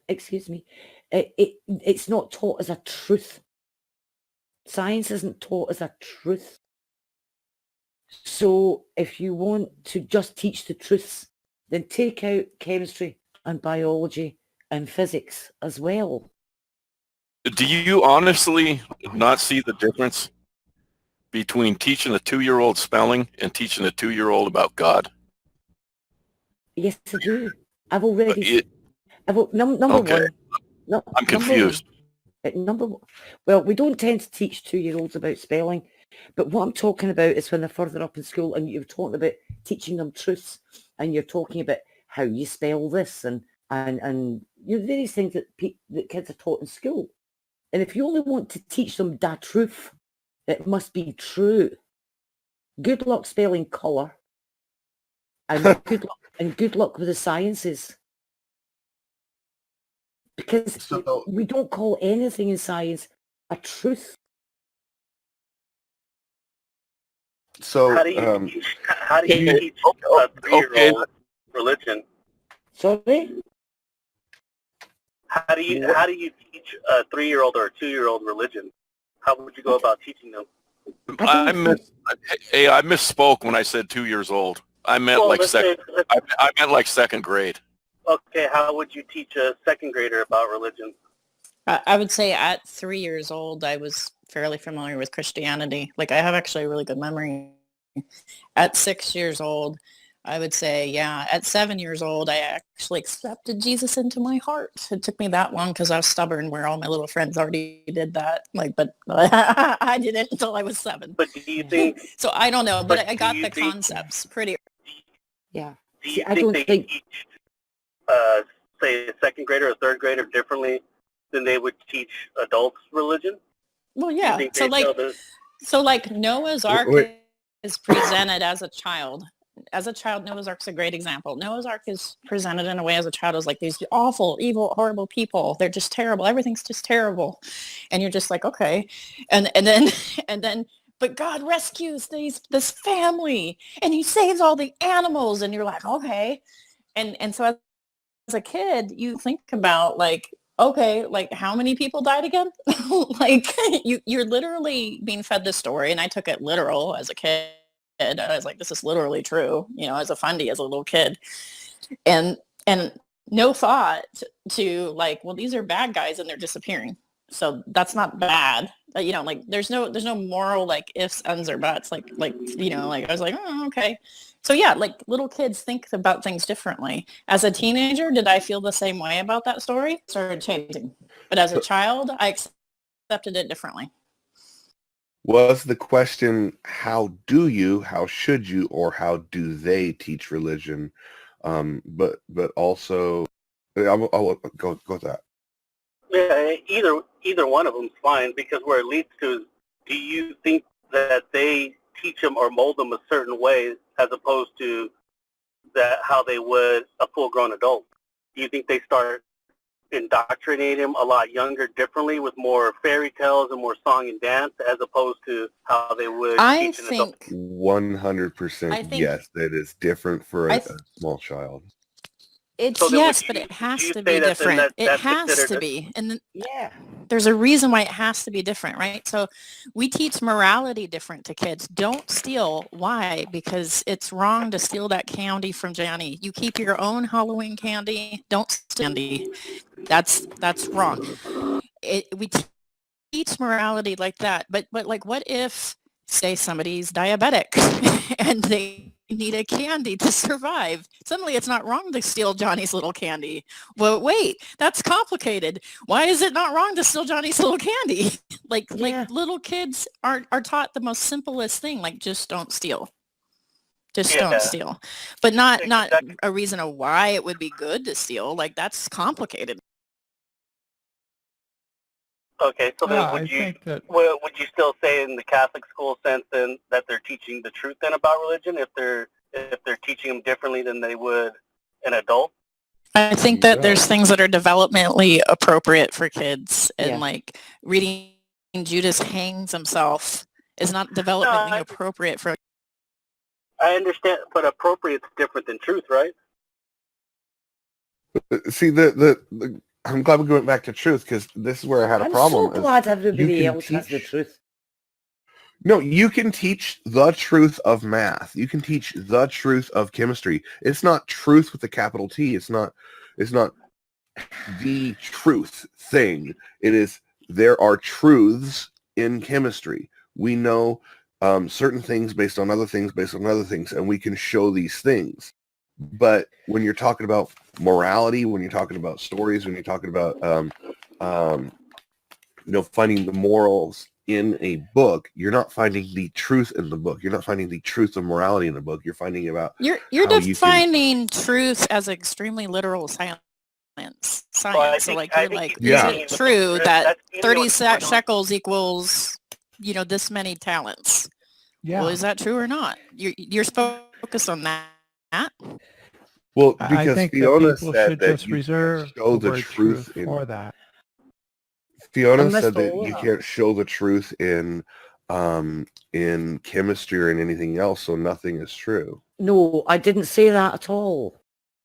Excuse me. It's not taught as a truth. Science isn't taught as a truth. So if you want to just teach the truths, then take out chemistry and biology and physics as well. Do you honestly not see the difference between teaching a 2-year-old spelling and teaching a 2-year-old about God? Yes, I do. I've already... number okay. one... I'm confused. Well, we don't tend to teach 2-year-olds about spelling, but what I'm talking about is when they're further up in school and you're talking about teaching them truths, and you're talking about how you spell this and various things that kids are taught in school. And if you only want to teach them that truth, it must be true. Good luck spelling colour, and good luck with the sciences. Because we don't call anything in science a truth. So how do you teach a 3-year-old religion? Sorry? How do you teach a 3-year-old or a 2-year-old religion? How would you go about teaching them? I misspoke when I said 2 years old. I meant I meant like second grade. Okay, how would you teach a second grader about religion? I would say at 3 years old, I was fairly familiar with Christianity. Like, I have actually a really good memory. At 6 years old, I would say, yeah. At 7 years old, I actually accepted Jesus into my heart. It took me that long because I was stubborn, where all my little friends already did that. But I didn't until I was 7. But do you think? So I don't know, but I got the concepts pretty. Yeah. Do you think they teach say, a second grader or third grader differently than they would teach adults religion? Well, Do you yeah. think So they like, feel this? so like Noah's Ark Wait, is presented as a child. As a child, Noah's Ark's a great example. Noah's Ark is presented in a way as a child as like these awful, evil, horrible people. They're just terrible. Everything's just terrible. And you're just like, okay. And then and then but God rescues this family and he saves all the animals and you're like, okay. And so as a kid, you think about like, okay, like how many people died again? Like you're literally being fed this story, and I took it literal as a kid. I was like, this is literally true, as a fundy, as a little kid, and no thought to like, well, these are bad guys and they're disappearing, so that's not bad. Like there's no moral like ifs, ands, or buts. Like like I was like, oh, okay. So yeah, like little kids think about things differently. As a teenager, did I feel the same way about that story? Started changing. But as a child, I accepted it differently. was the question, how should you, or how do they teach religion? But also, I'll go with that. Yeah, either one of them's fine, because where it leads to is, do you think that they teach them or mold them a certain way as opposed to that how they would a full-grown adult? Do you think they start indoctrinating them a lot younger differently with more fairy tales and more song and dance as opposed to how they would teach an adult? 100% yes, that is different for a small child. It's So yes, but it has to be different. It has to be. And Yeah. there's a reason why it has to be different, right? So we teach morality different to kids. Don't steal. Why? Because it's wrong to steal that candy from Johnny. You keep your own Halloween candy. Don't steal candy. That's wrong. We teach morality like that. But like, what if, say, somebody's diabetic and they need a candy to survive? Suddenly it's not wrong to steal Johnny's little candy. Well, wait, that's complicated. Why is it not wrong to steal Johnny's little candy? Like little kids are taught the most simplest thing, like just don't steal. Just don't steal. But not a reason of why it would be good to steal. Like that's complicated. Okay, so then I think that would you still say in the Catholic school sense then that they're teaching the truth then about religion if they're teaching them differently than they would an adult? I think that there's things that are developmentally appropriate for kids, and like reading Judas hangs himself is not developmentally appropriate for. I understand, but appropriate's different than truth, right? See, I'm glad we went back to truth, because this is where I had a problem. I'm so glad everybody else has the truth. No, you can teach the truth of math. You can teach the truth of chemistry. It's not truth with a capital T. It's not the truth thing. It is, there are truths in chemistry. We know certain things based on other things, and we can show these things. But when you're talking about morality, when you're talking about stories, when you're talking about finding the morals in a book, you're not finding the truth in the book. You're not finding the truth of morality in the book. You're finding about you're defining truth as extremely literal science. Well, so like you're like, is it true that 30 shekels equals this many talents? Yeah. Well, is that true or not? You're focused on that. Well, because I think Fiona people said should that just you reserve show the word truth for that. Fiona said that you can't show the truth in chemistry or in anything else, so nothing is true. No, I didn't say that at all.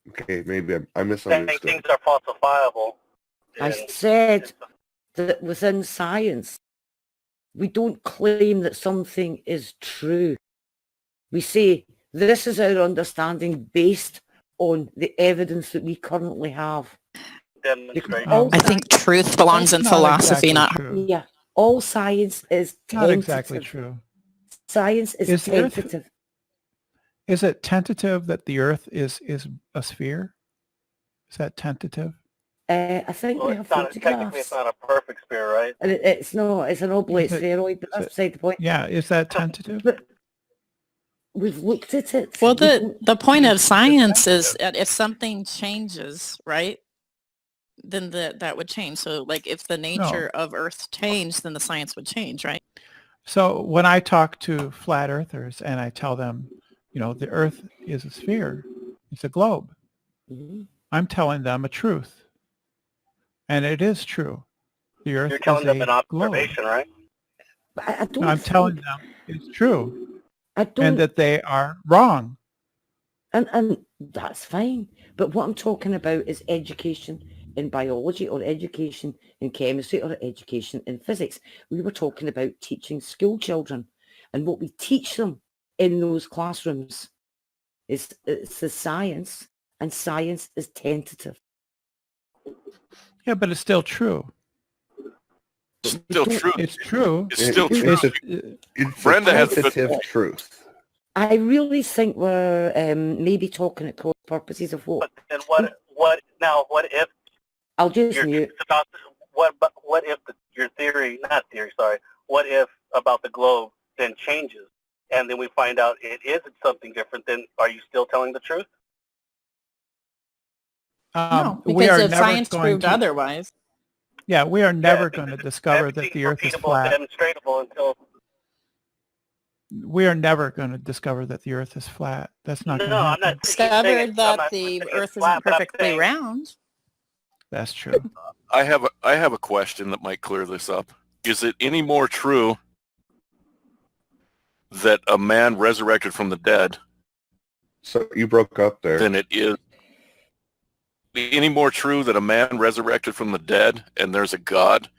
Okay, maybe I misunderstood. Things are falsifiable. I said that within science, we don't claim that something is true. We say, this is our understanding based on the evidence that we currently have. I think truth belongs in philosophy, not true. Yeah, all science is tentative. Not exactly true. Science is tentative. Is it tentative that the Earth is a sphere? Is that tentative? I think we have photographs. Technically, it's not a perfect sphere, right? And it's no, it's an oblate spheroid, but that's beside the point. Yeah, is that tentative? But we've looked at it. Well, the point of science is that if something changes, right, then that would change. So like if the nature of Earth changed, then the science would change, right? So when I talk to flat earthers and I tell them, the earth is a sphere, it's a globe, Mhm. I'm telling them a truth. And it is true. The earth You're telling is them a an observation, globe. right? But I don't I'm think, telling them it's true I and don't, that they are wrong. and that's fine. But what I'm talking about is education in biology or education in chemistry or education in physics. We were talking about teaching school children, and what we teach them in those classrooms is it's the science, and science is tentative. Yeah, but it's still true. It's still true. It's true. It's still true. It's Brenda a has tentative truth. I really think we're maybe talking at cross purposes of what. But then what if I'll just your mute. about what if your theory, not theory, sorry, what if about the globe then changes and then we find out it isn't something different? Then are you still telling the truth? No, we because are if never science going proved to, other's, yeah, we are never going to because discover that everything's the earth is repeatable and flat. demonstratable until We are never going to discover that the earth is flat. That's not going to I'm happen. not discovered that I'm the not saying Earth it's flat, isn't but I'm perfectly saying round. That's true. I have a question that might clear this up. Is it any more true that a man resurrected from the dead So you broke up there. than it is any more true that a man resurrected from the dead and there's a God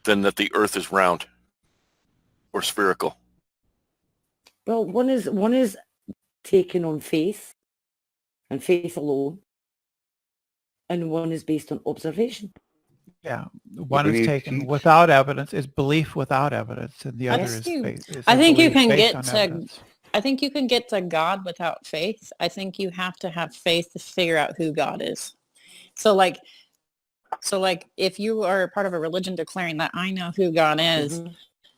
than that the earth is round or spherical? Well, one is taken on faith and faith alone, and one is based on observation. Yeah, one When is you taken teach- without evidence, is belief without evidence, and the other Yes. is I a think you belief can based get on to evidence. I think you can get to God without faith. I think you have to have faith to figure out who God is. So like if you are part of a religion declaring that I know who God is, Mhm.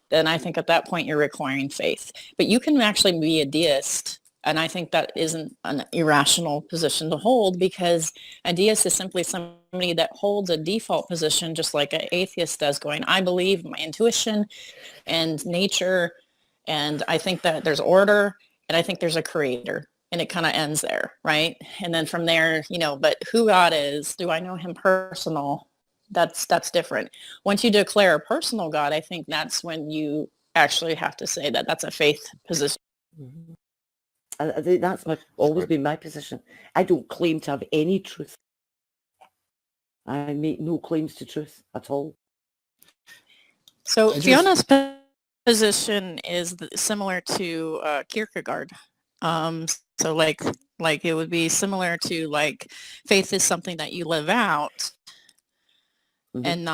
then I think at that point you're requiring faith. But you can actually be a deist. And I think that isn't an irrational position to hold, because a deist is simply somebody that holds a default position just like an atheist does, going, I believe my intuition and nature, and I think that there's order, and I think there's a creator, and it kind of ends there, right? And then from there, but who God is, do I know him personal? That's different. Once you declare a personal God, I think that's when you actually have to say that that's a faith position. Mhm. I think that's always been my position. I don't claim to have any truth. I make no claims to truth at all. So I just- Fiona's position is similar to Kierkegaard. So like it would be similar to like faith is something that you live out, Mhm. and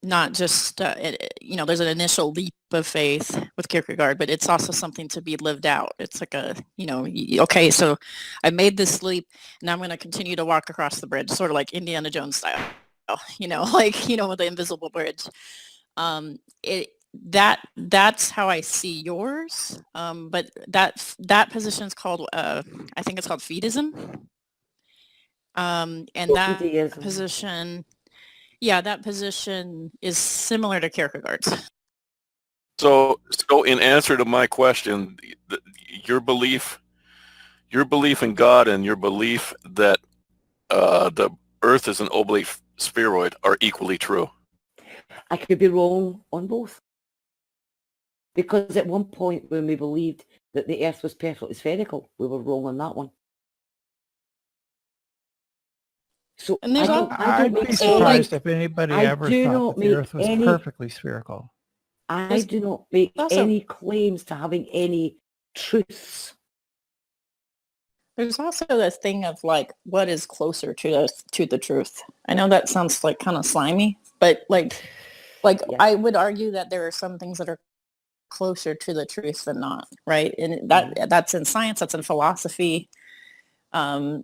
not just there's an initial leap of faith with Kierkegaard, but it's also something to be lived out. It's like okay, so I made this leap, and I'm going to continue to walk across the bridge, sort of like Indiana Jones style, with the invisible bridge. That's how I see yours. But that position is called, I think it's called fideism. And that Fideism. position, that position is similar to Kierkegaard's. So in answer to my question, your belief in God and your belief that the Earth is an oblate spheroid are equally true. I could be wrong on both. Because at one point when we believed that the Earth was perfectly spherical, we were wrong on that one. So And there's I'd be surprised if anybody ever thought that the Earth was perfectly spherical. I do not make also any claims to having any truths. There's also this thing of like, what is closer to the truth? I know that sounds like kind of slimy, but like Yeah. I would argue that there are some things that are closer to the truth than not, right? And that's in science, that's in philosophy. I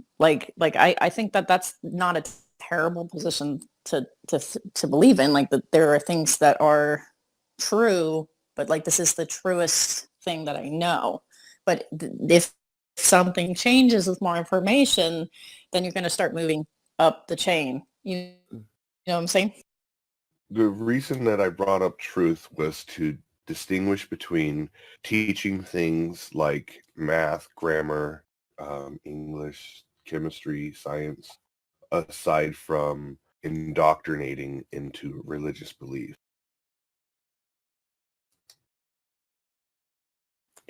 think that that's not a terrible position to believe in. Like that there are things that are true, but like this is the truest thing that I know. But if something changes with more information, then you're going to start moving up the chain. You know what I'm saying? The reason that I brought up truth was to distinguish between teaching things like math, grammar, English, chemistry, science, aside from indoctrinating into religious belief.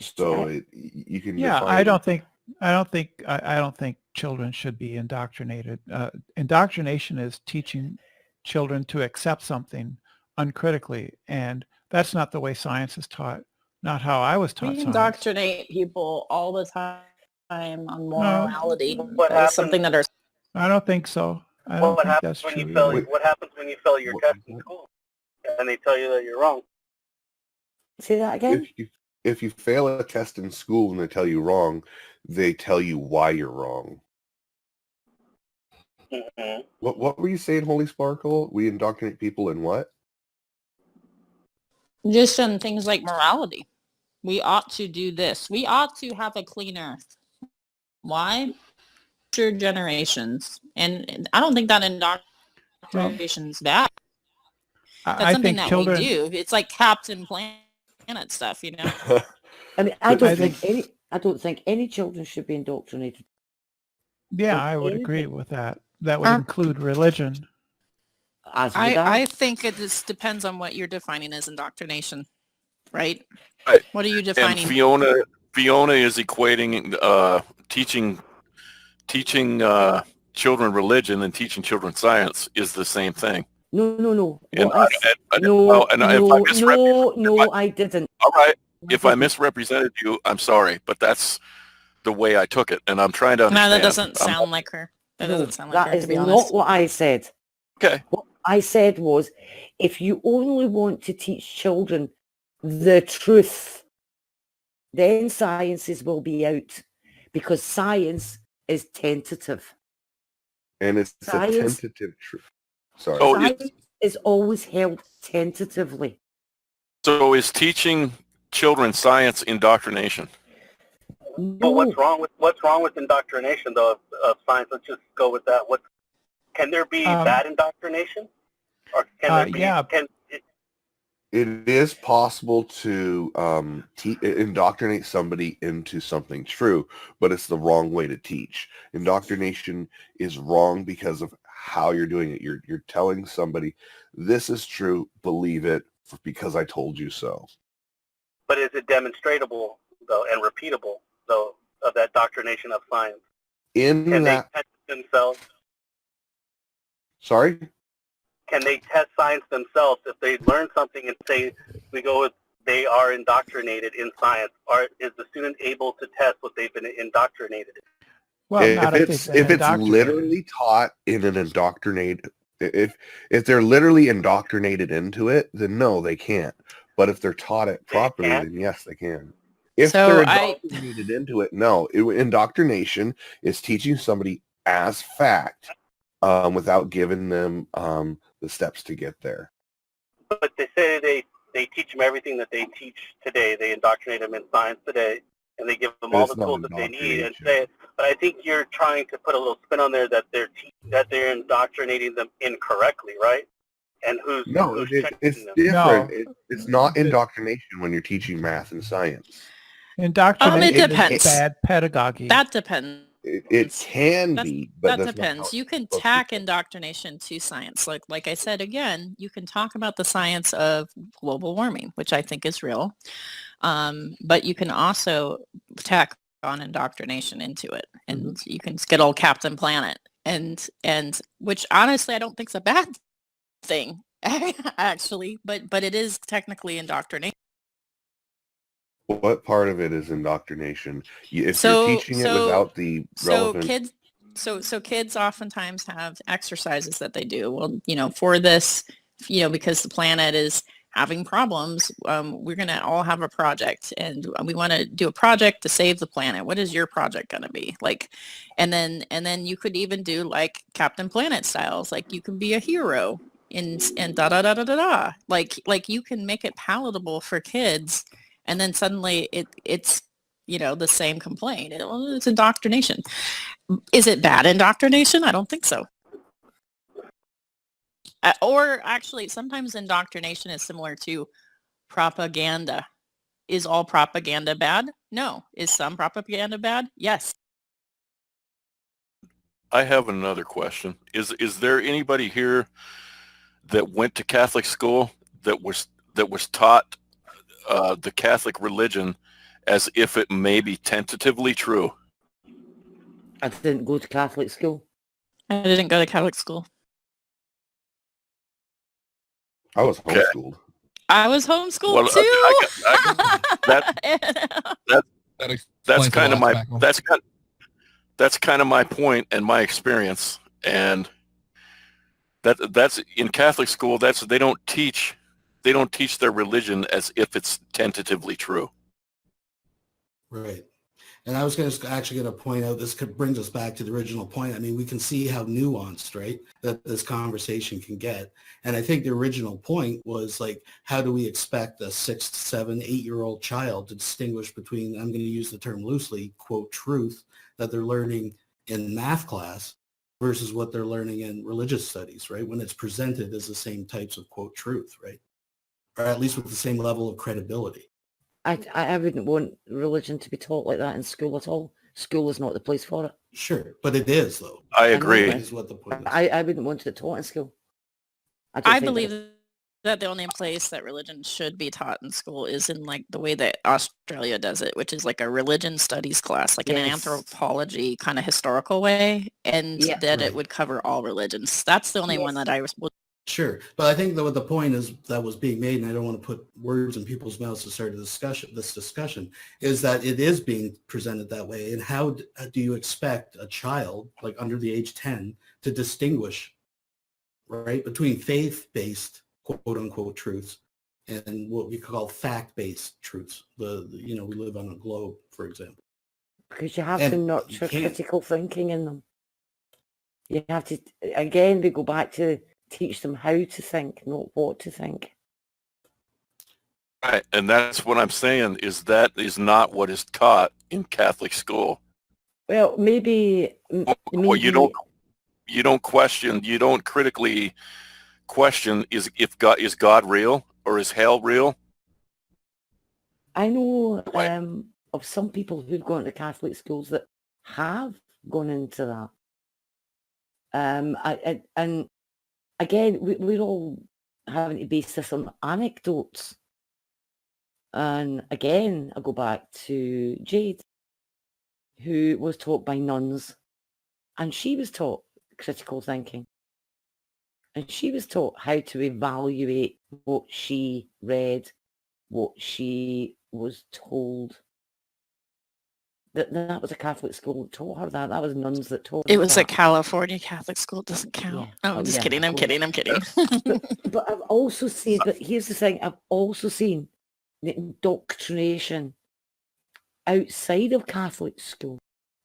So you can Yeah, define I don't think children should be indoctrinated. Indoctrination is teaching children to accept something uncritically, and that's not the way science is taught. Not how I was taught We science. indoctrinate people all the time on morality. What That is happens? something that our I don't think so. I don't What think happens that's when true you fail? either. What happens when you fail your test in school, and they tell you that you're wrong? Say that again? if you fail a test in school and they tell you wrong, they tell you why you're wrong. Mm-hmm. What were you saying, Holy Sparkle? We indoctrinate people in what? just on things like morality. We ought to do this. We ought to have a clean earth. Why? Future generations. And I don't think that indoctrination is bad. That's I something think that children. we do. It's like Captain Planet stuff, you know. I mean, I don't think- think any children should be indoctrinated. Yeah, I would agree with that. That would include religion. As would I. I think it just depends on what you're defining as indoctrination, right? Right. What are you And defining? Fiona is equating teaching children religion and teaching children science is the same thing. No. And I didn't. All right. If I misrepresented you, I'm sorry, but that's the way I took it, and I'm trying to understand. No, that doesn't sound like her. That doesn't sound like her, That to be is honest. not what I said. Okay. What I said was, if you only want to teach children the truth, then sciences will be out, because science is tentative. And it's Science- a tentative truth. Sorry. So Science is always held tentatively. So is teaching children science indoctrination? But what's wrong with indoctrination though of science? Let's just go with that. Can there be bad indoctrination, or can there be? Yeah. It is possible to indoctrinate somebody into something true, but it's the wrong way to teach. Indoctrination is wrong because of how you're doing it. You're telling somebody, this is true, believe it, because I told you so. But is it demonstratable though and repeatable though of that doctrination of science? Can they test themselves? Sorry? Can they test science themselves if they learn something and say we go with they are indoctrinated in science? Or is the student able to test what they've been indoctrinated in? Well, if it's literally taught in an indoctrinated, if they're literally indoctrinated into it, then no, they can't. But if they're taught it properly, then yes, they can. If they're indoctrinated into it, no. Indoctrination is teaching somebody as fact without giving them the steps to get there. But they say they teach them everything that they teach today. They indoctrinate them in science today, and they give them all the tools that they need. And say, but I think you're trying to put a little spin on there that they're indoctrinating them incorrectly, right? And who's it's them? different. It's not indoctrination when you're teaching math and science. Indoctrination it depends. is bad pedagogy. That depends. It can be, but that depends. You can tack indoctrination to science. Like I said, again, you can talk about the science of global warming, which I think is real. But you can also tack on indoctrination into it, and you can get old Captain Planet, and which honestly I don't think is a bad thing, actually. But it is technically indoctrination. What part of it is indoctrination? If you're teaching it without the relevant... So kids oftentimes have exercises that they do. Well, for this, because the planet is having problems, we're going to all have a project, and we want to do a project to save the planet. What is your project going to be? And then you could even do like Captain Planet styles. Like you can be a hero and da da da da da da. Like you can make it palatable for kids. And then suddenly it's, the same complaint. It's indoctrination. Is it bad indoctrination? I don't think so. Or actually, sometimes indoctrination is similar to propaganda. Is all propaganda bad? No. Is some propaganda bad? Yes. I have another question. Is there anybody here that went to Catholic school that was taught the Catholic religion as if it may be tentatively true? I didn't go to Catholic school. I didn't go to Catholic school. I was homeschooled. I was homeschooled Well, too. That's kind of my point and my experience. And that's in Catholic school. They don't teach their religion as if it's tentatively true. Right. And I was actually going to point out, this brings us back to the original point. I mean, we can see how nuanced, right, that this conversation can get. And I think the original point was like, how do we expect a 6, 7, 8-year-old child to distinguish between, I'm going to use the term loosely, quote, truth that they're learning in math class versus what they're learning in religious studies, right? When it's presented as the same types of, quote, truth, right? Or at least with the same level of credibility. I wouldn't want religion to be taught like that in school at all. School is not the place for it. Sure, but it is, though. I agree. Is what the point is. I wouldn't want it taught in school. I believe that the only place that religion should be taught in school is in like the way that Australia does it, which is like a religion studies class, like an anthropology kind of historical way, and that it would cover all religions. That's the only one that I would. Sure, but I think that what the point is that was being made, and I don't want to put words in people's mouths to start this discussion, is that it is being presented that way. And how do you expect a child, like under the age 10, to distinguish, right, between faith-based, quote-unquote, truths and what we call fact-based truths? We live on a globe, for example. Because you have to nurture critical thinking in them. You have to, again, we go back to teach them how to think, not what to think. Right, and that's what I'm saying, is that is not what is taught in Catholic school. Well, maybe Well, you don't question, you don't critically question is God real or is hell real? I know of some people who've gone to Catholic schools that have gone into that. And again, we're all having to base this on anecdotes. And again, I go back to Jade, who was taught by nuns, and she was taught critical thinking. And she was taught how to evaluate what she read, what she was told. That was a Catholic school that taught her that. That was nuns that taught her It was that. a California Catholic school. It doesn't count. Yeah. Oh, I'm just kidding. I'm kidding. But I've also seen, but here's the thing, I've also seen the indoctrination outside of Catholic school.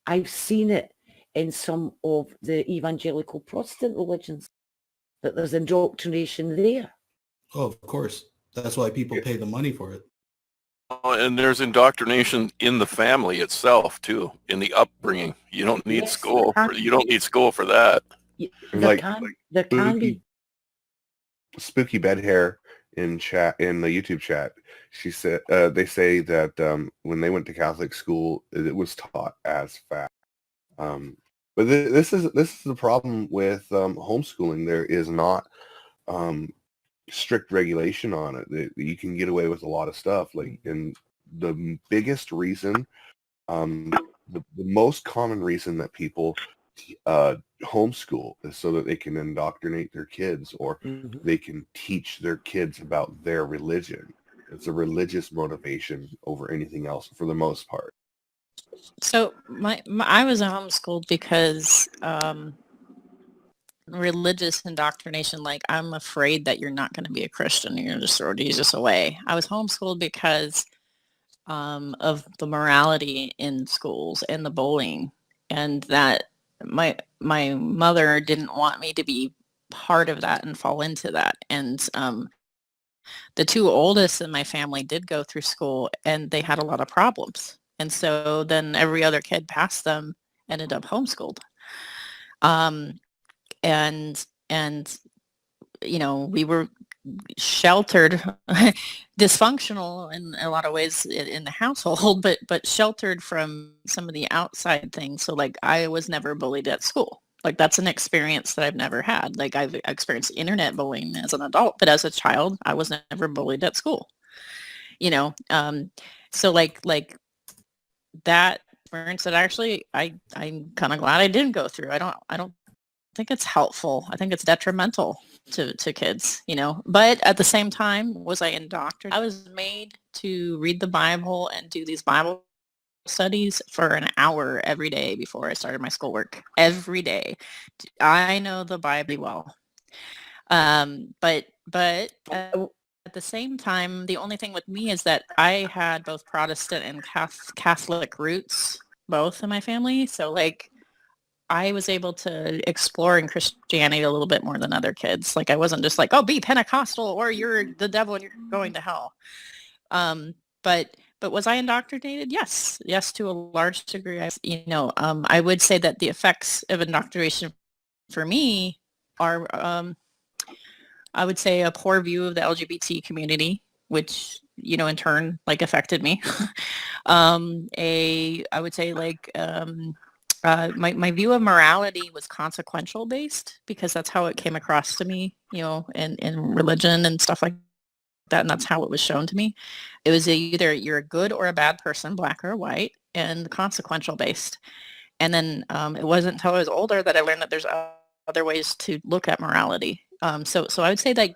I've seen it in some of the evangelical Protestant religions, that there's indoctrination there. Oh, of course. That's why people pay the money for it. And there's indoctrination in the family itself too, in the upbringing. You don't need school. You don't need school for that. There can be. Spooky Bed Hair in the YouTube chat. She said they say that when they went to Catholic school, it was taught as fact. But this is the problem with homeschooling. There is not strict regulation on it. You can get away with a lot of stuff. Like, and the biggest reason, the most common reason that people homeschool is so that they can indoctrinate their kids, or they can teach their kids about their religion. It's a religious motivation over anything else for the most part. So I was homeschooled because religious indoctrination, like, I'm afraid that you're not going to be a Christian, you're going to just throw Jesus away. I was homeschooled because of the morality in schools and the bullying, and that my mother didn't want me to be part of that and fall into that. And The two oldest in my family did go through school, and they had a lot of problems. And so then every other kid past them ended up homeschooled. And we were sheltered, dysfunctional in a lot of ways in the household, but sheltered from some of the outside things. So like I was never bullied at school. Like that's an experience that I've never had. Like I've experienced internet bullying as an adult, but as a child, I was never bullied at school. So like that experience that actually I'm kind of glad I didn't go through. I don't think it's helpful. I think it's detrimental to kids, But at the same time, was I indoctrinated? I was made to read the Bible and do these Bible studies for an hour every day before I started my schoolwork. Every day. I know the Bible well. But at the same time, the only thing with me is that I had both Protestant and Catholic roots, both in my family. So like I was able to explore in Christianity a little bit more than other kids. Like I wasn't just like, oh, be Pentecostal or you're the devil and you're going to hell. But was I indoctrinated? Yes, to a large degree. I would say that the effects of indoctrination for me are, I would say, a poor view of the LGBT community, which in turn like affected me. I would say like. My view of morality was consequential based because that's how it came across to me, in religion and stuff like that. And that's how it was shown to me. It was either you're a good or a bad person, black or white, and consequential based. And then it wasn't until I was older that I learned that there's other ways to look at morality. So I would say that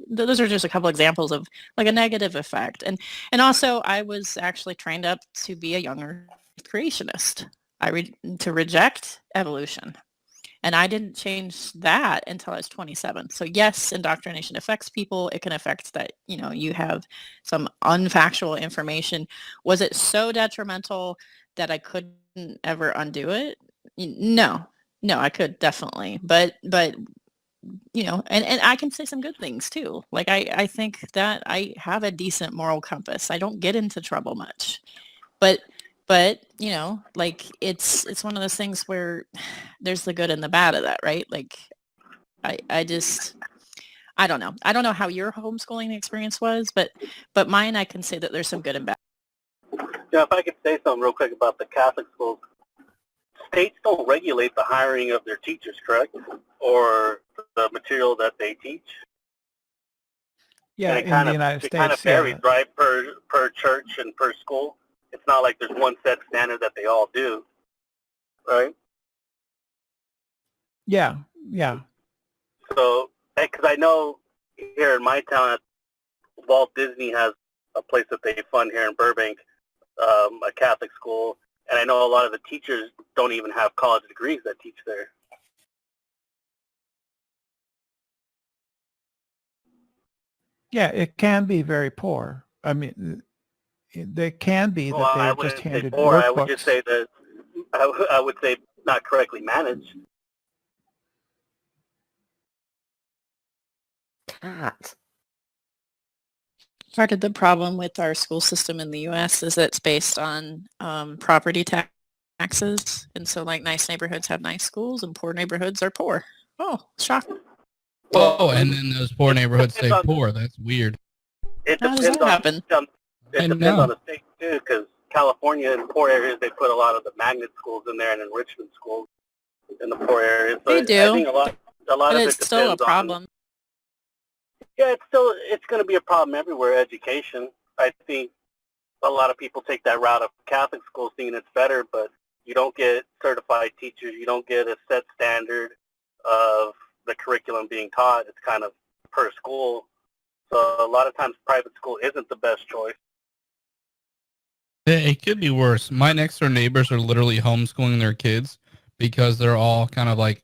those are just a couple examples of like a negative effect. And also I was actually trained up to be a young earth creationist. To reject evolution. And I didn't change that until I was 27. So yes, indoctrination affects people. It can affect that, you have some unfactual information. Was it so detrimental that I couldn't ever undo it? No, I could definitely. But and I can say some good things too. Like I think that I have a decent moral compass. I don't get into trouble much. But like it's one of those things where there's the good and the bad of that, right? Like I don't know. I don't know how your homeschooling experience was, but mine, I can say that there's some good and bad. Yeah, if I could say something real quick about the Catholic schools, states don't regulate the hiring of their teachers, correct? Or the material that they teach. Yeah, in the United States, it kind of varies, right, per church and per school. It's not like there's one set standard that they all do, right? Yeah. So, because I know here in my town, Walt Disney has a place that they fund here in Burbank, a Catholic school, and I know a lot of the teachers don't even have college degrees that teach there. Yeah, it can be very poor. I mean, they can be that they're just handed workbooks. I would just say that I would say not correctly managed. Cat. Part of the problem with our school system in the U.S. is that it's based on property taxes. And so like nice neighborhoods have nice schools and poor neighborhoods are poor. Oh, shocking. Oh, and then those poor neighborhoods say poor. That's weird. It How does depends that happen? It depends on the state too, because California in poor areas they put a lot of the magnet schools in there and enrichment schools in the poor areas. They do. I think a lot but of it's it still a depends problem. Yeah, it's going to be a problem everywhere. Education. I think a lot of people take that route of Catholic schools thinking it's better, but you don't get certified teachers. You don't get a set standard of the curriculum being taught. It's kind of per school. So a lot of times private school isn't the best choice. It could be worse. My next door neighbors are literally homeschooling their kids because they're all kind of like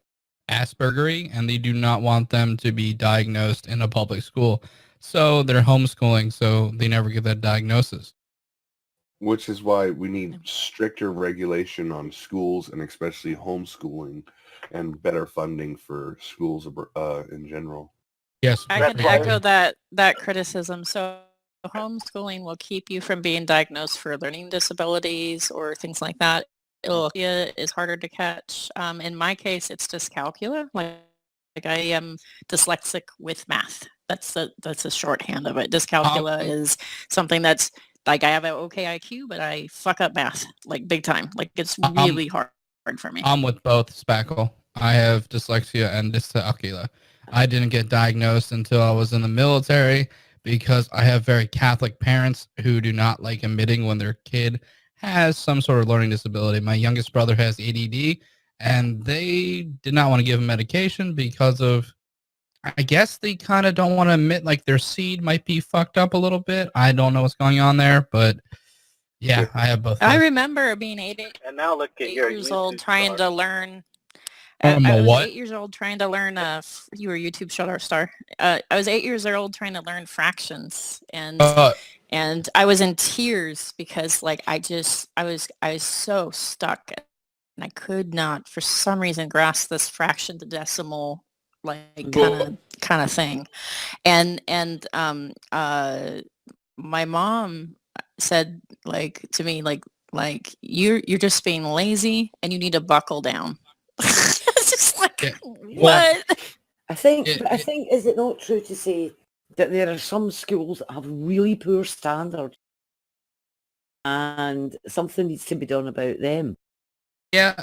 Aspergery, and they do not want them to be diagnosed in a public school. So they're homeschooling, so they never get that diagnosis. Which is why we need stricter regulation on schools and especially homeschooling and better funding for schools in general. Yes. I can echo that criticism. So homeschooling will keep you from being diagnosed for learning disabilities or things like that. Dyslexia is harder to catch. In my case, it's dyscalculia. Like I am dyslexic with math. That's the shorthand of it. Dyscalculia is something that's like I have an okay IQ, but I fuck up math like big time. Like it's really hard for me. I'm with both, Spackle. I have dyslexia and dyscalculia. I didn't get diagnosed until I was in the military because I have very Catholic parents who do not like admitting when their kid has some sort of learning disability. My youngest brother has ADD, and they did not want to give him medication because of, I guess they kind of don't want to admit like their seed might be fucked up a little bit. I don't know what's going on there, but yeah, I have both. I remember being eight And now look at your years old YouTube trying star. to learn. From I a was what? 8 years old trying to learn. You were a YouTube star. I was 8 years old trying to learn fractions, and I was in tears because like I was so stuck, and I could not for some reason grasp this fraction to decimal like kind of thing, and my mom said like to me like you're just being lazy and you need to buckle down. It's just like what? I think is it not true to say that there are some schools that have really poor standards and something needs to be done about them? Yeah,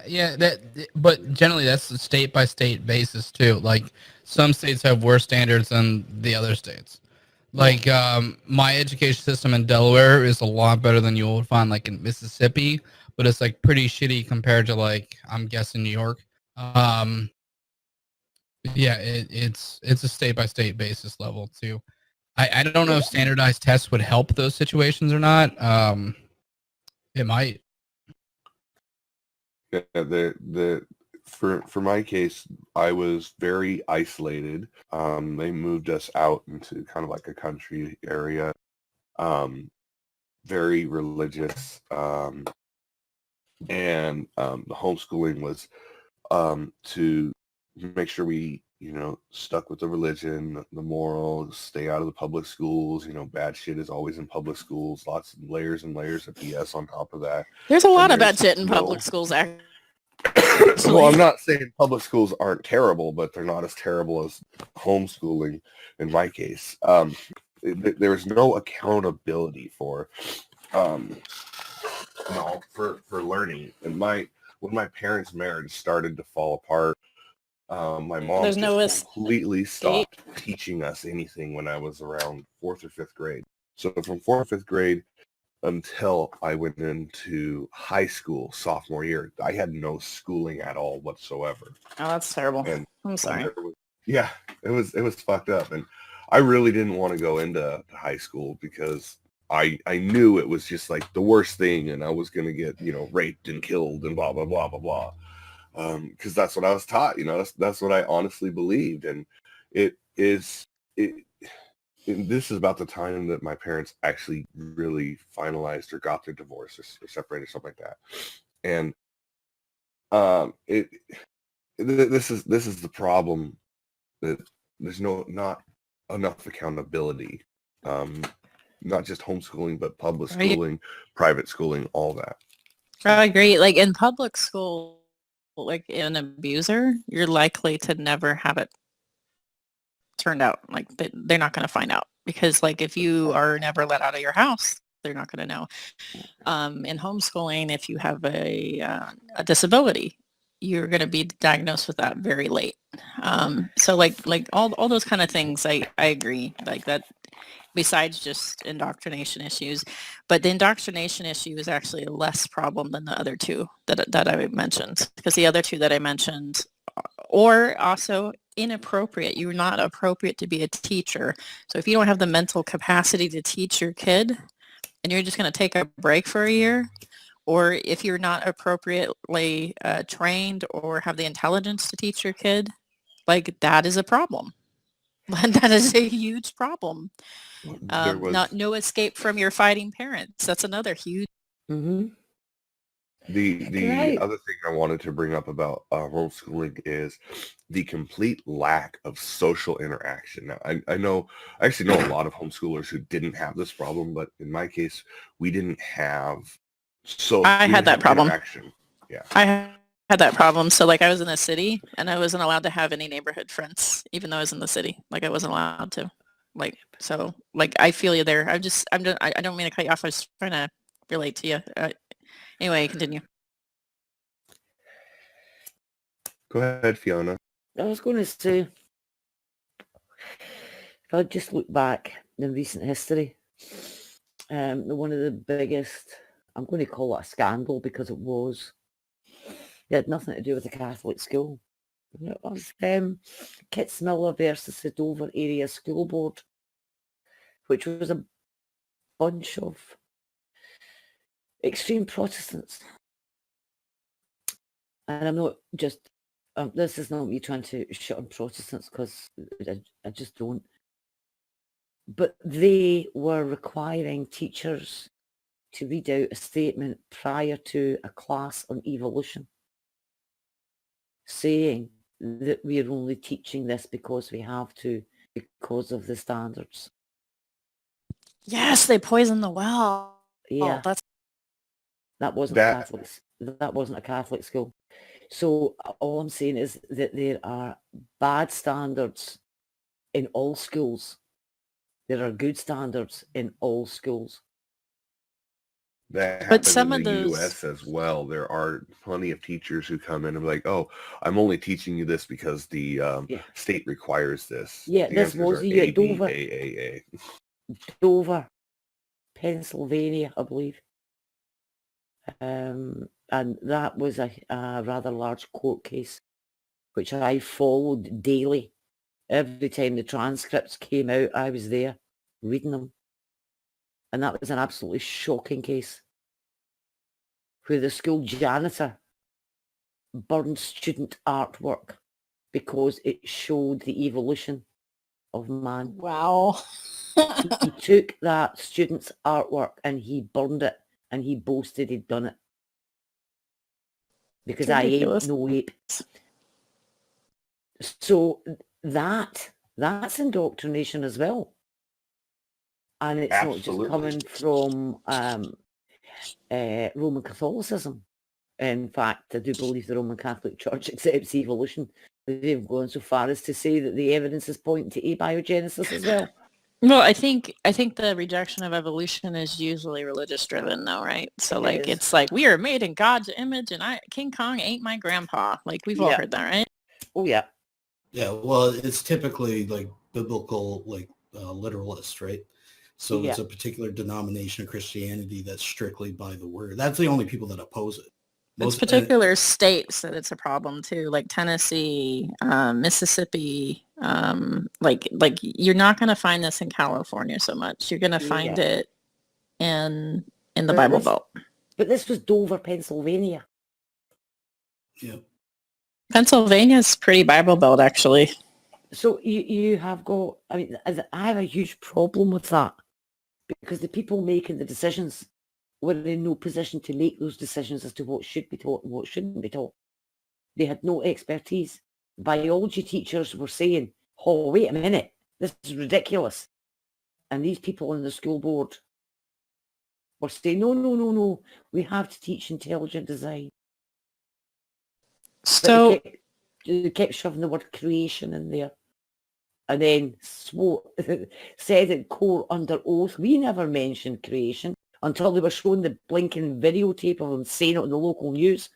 but generally that's a state by state basis too. Like some states have worse standards than the other states. Like my education system in Delaware is a lot better than you would find like in Mississippi, but it's like pretty shitty compared to like I'm guessing New York. Yeah, it's a state by state basis level too. I don't know if standardized tests would help those situations or not. It might. Yeah, for my case, I was very isolated. They moved us out into kind of like a country area, very religious, and the homeschooling was to make sure we, stuck with the religion, the morals, stay out of the public schools. Bad shit is always in public schools. Lots of layers and layers of BS on top of that. There's a lot of bad shit in public schools. Well, I'm not saying public schools aren't terrible, but they're not as terrible as homeschooling in my case. There was no accountability for learning. And when my parents' marriage started to fall apart, my mom completely stopped teaching us anything when I was around 4th or 5th grade. So from 4th or 5th grade until I went into high school sophomore year, I had no schooling at all whatsoever. Oh, that's terrible. And I'm sorry. It was fucked up. And I really didn't want to go into high school because I knew it was just like the worst thing, and I was going to get, raped and killed and blah, blah, blah, blah, blah. Because that's what I was taught, that's what I honestly believed. And this is about the time that my parents actually really finalized or got their divorce or separated, something like that. And this is the problem, that there's not enough accountability, not just homeschooling, but public schooling, private schooling, all that. I agree. Like in public school, like an abuser, you're likely to never have it turned out. Like they're not going to find out, because like if you are never let out of your house, they're not going to know. In homeschooling, if you have a disability, you're going to be diagnosed with that very late. So like all those kind of things, I agree, like that, besides just indoctrination issues. But the indoctrination issue is actually a less problem than the other two that I mentioned, because the other two that I mentioned or also inappropriate. You're not appropriate to be a teacher. So if you don't have the mental capacity to teach your kid and you're just going to take a break for a year, or if you're not appropriately trained or have the intelligence to teach your kid, like that is a problem. That is a huge problem. No escape from your fighting parents. That's another huge. Mm-hmm. The other thing I wanted to bring up about homeschooling is the complete lack of social interaction. Now, I actually know a lot of homeschoolers who didn't have this problem, but in my case, we didn't have I had that problem. interaction. Yeah. I had that problem. So like I was in the city and I wasn't allowed to have any neighborhood friends, even though I was in the city. Like I wasn't allowed to. Like, so like I feel you there. I don't mean to cut you off. I was trying to relate to you. Anyway, continue. Go ahead, Fiona. I was going to say, if I just look back in recent history, one of the biggest, I'm going to call it a scandal because it had nothing to do with the Catholic school. It was Kitzmiller versus the Dover Area School Board, which was a bunch of extreme Protestants. And I'm not just, this is not me trying to shut on Protestants because I just don't. But they were requiring teachers to read out a statement prior to a class on evolution, saying that we are only teaching this because we have to, because of the standards. Yes, they poisoned the well. Yeah, that wasn't a Catholic school. So all I'm saying is that there are bad standards in all schools. There are good standards in all schools. That happens in the U.S. as well. There are plenty of teachers who come in and be like, "Oh, I'm only teaching you this because the state requires this." Yeah, this was at Dover. Dover, Pennsylvania, I believe. And that was a rather large court case, which I followed daily. Every time the transcripts came out, I was there reading them. And that was an absolutely shocking case where the school janitor burned student artwork because it showed the evolution of man. Wow. He took that student's artwork and he burned it and he boasted he'd done it. Because I ain't no ape. So that's indoctrination as well. And it's Absolutely. not just coming from Roman Catholicism. In fact, I do believe the Roman Catholic Church accepts evolution. They've gone so far as to say that the evidence is pointing to abiogenesis as well. Well, I think the rejection of evolution is usually religious driven though, right? So like it's like we are made in God's image and King Kong ain't my grandpa. Like we've all heard that, right? Oh yeah. Yeah, well, it's typically like biblical, like literalist, right? So it's a particular denomination of Christianity that's strictly by the word. That's the only people that oppose it. It's particular states that it's a problem too, like Tennessee, Mississippi. Like you're not going to find this in California so much. You're going to find it in the Bible Belt. But this was Dover, Pennsylvania. Yeah. Pennsylvania's pretty Bible Belt, actually. So you have got, I mean, I have a huge problem with that because the people making the decisions were in no position to make those decisions as to what should be taught and what shouldn't be taught. They had no expertise. Biology teachers were saying, "Oh, wait a minute, this is ridiculous." And these people in the school board were saying, no, we have to teach intelligent design. So they kept shoving the word creation in there. And then said in court under oath, we never mentioned creation until they were showing the blinking videotape of them saying it on the local news.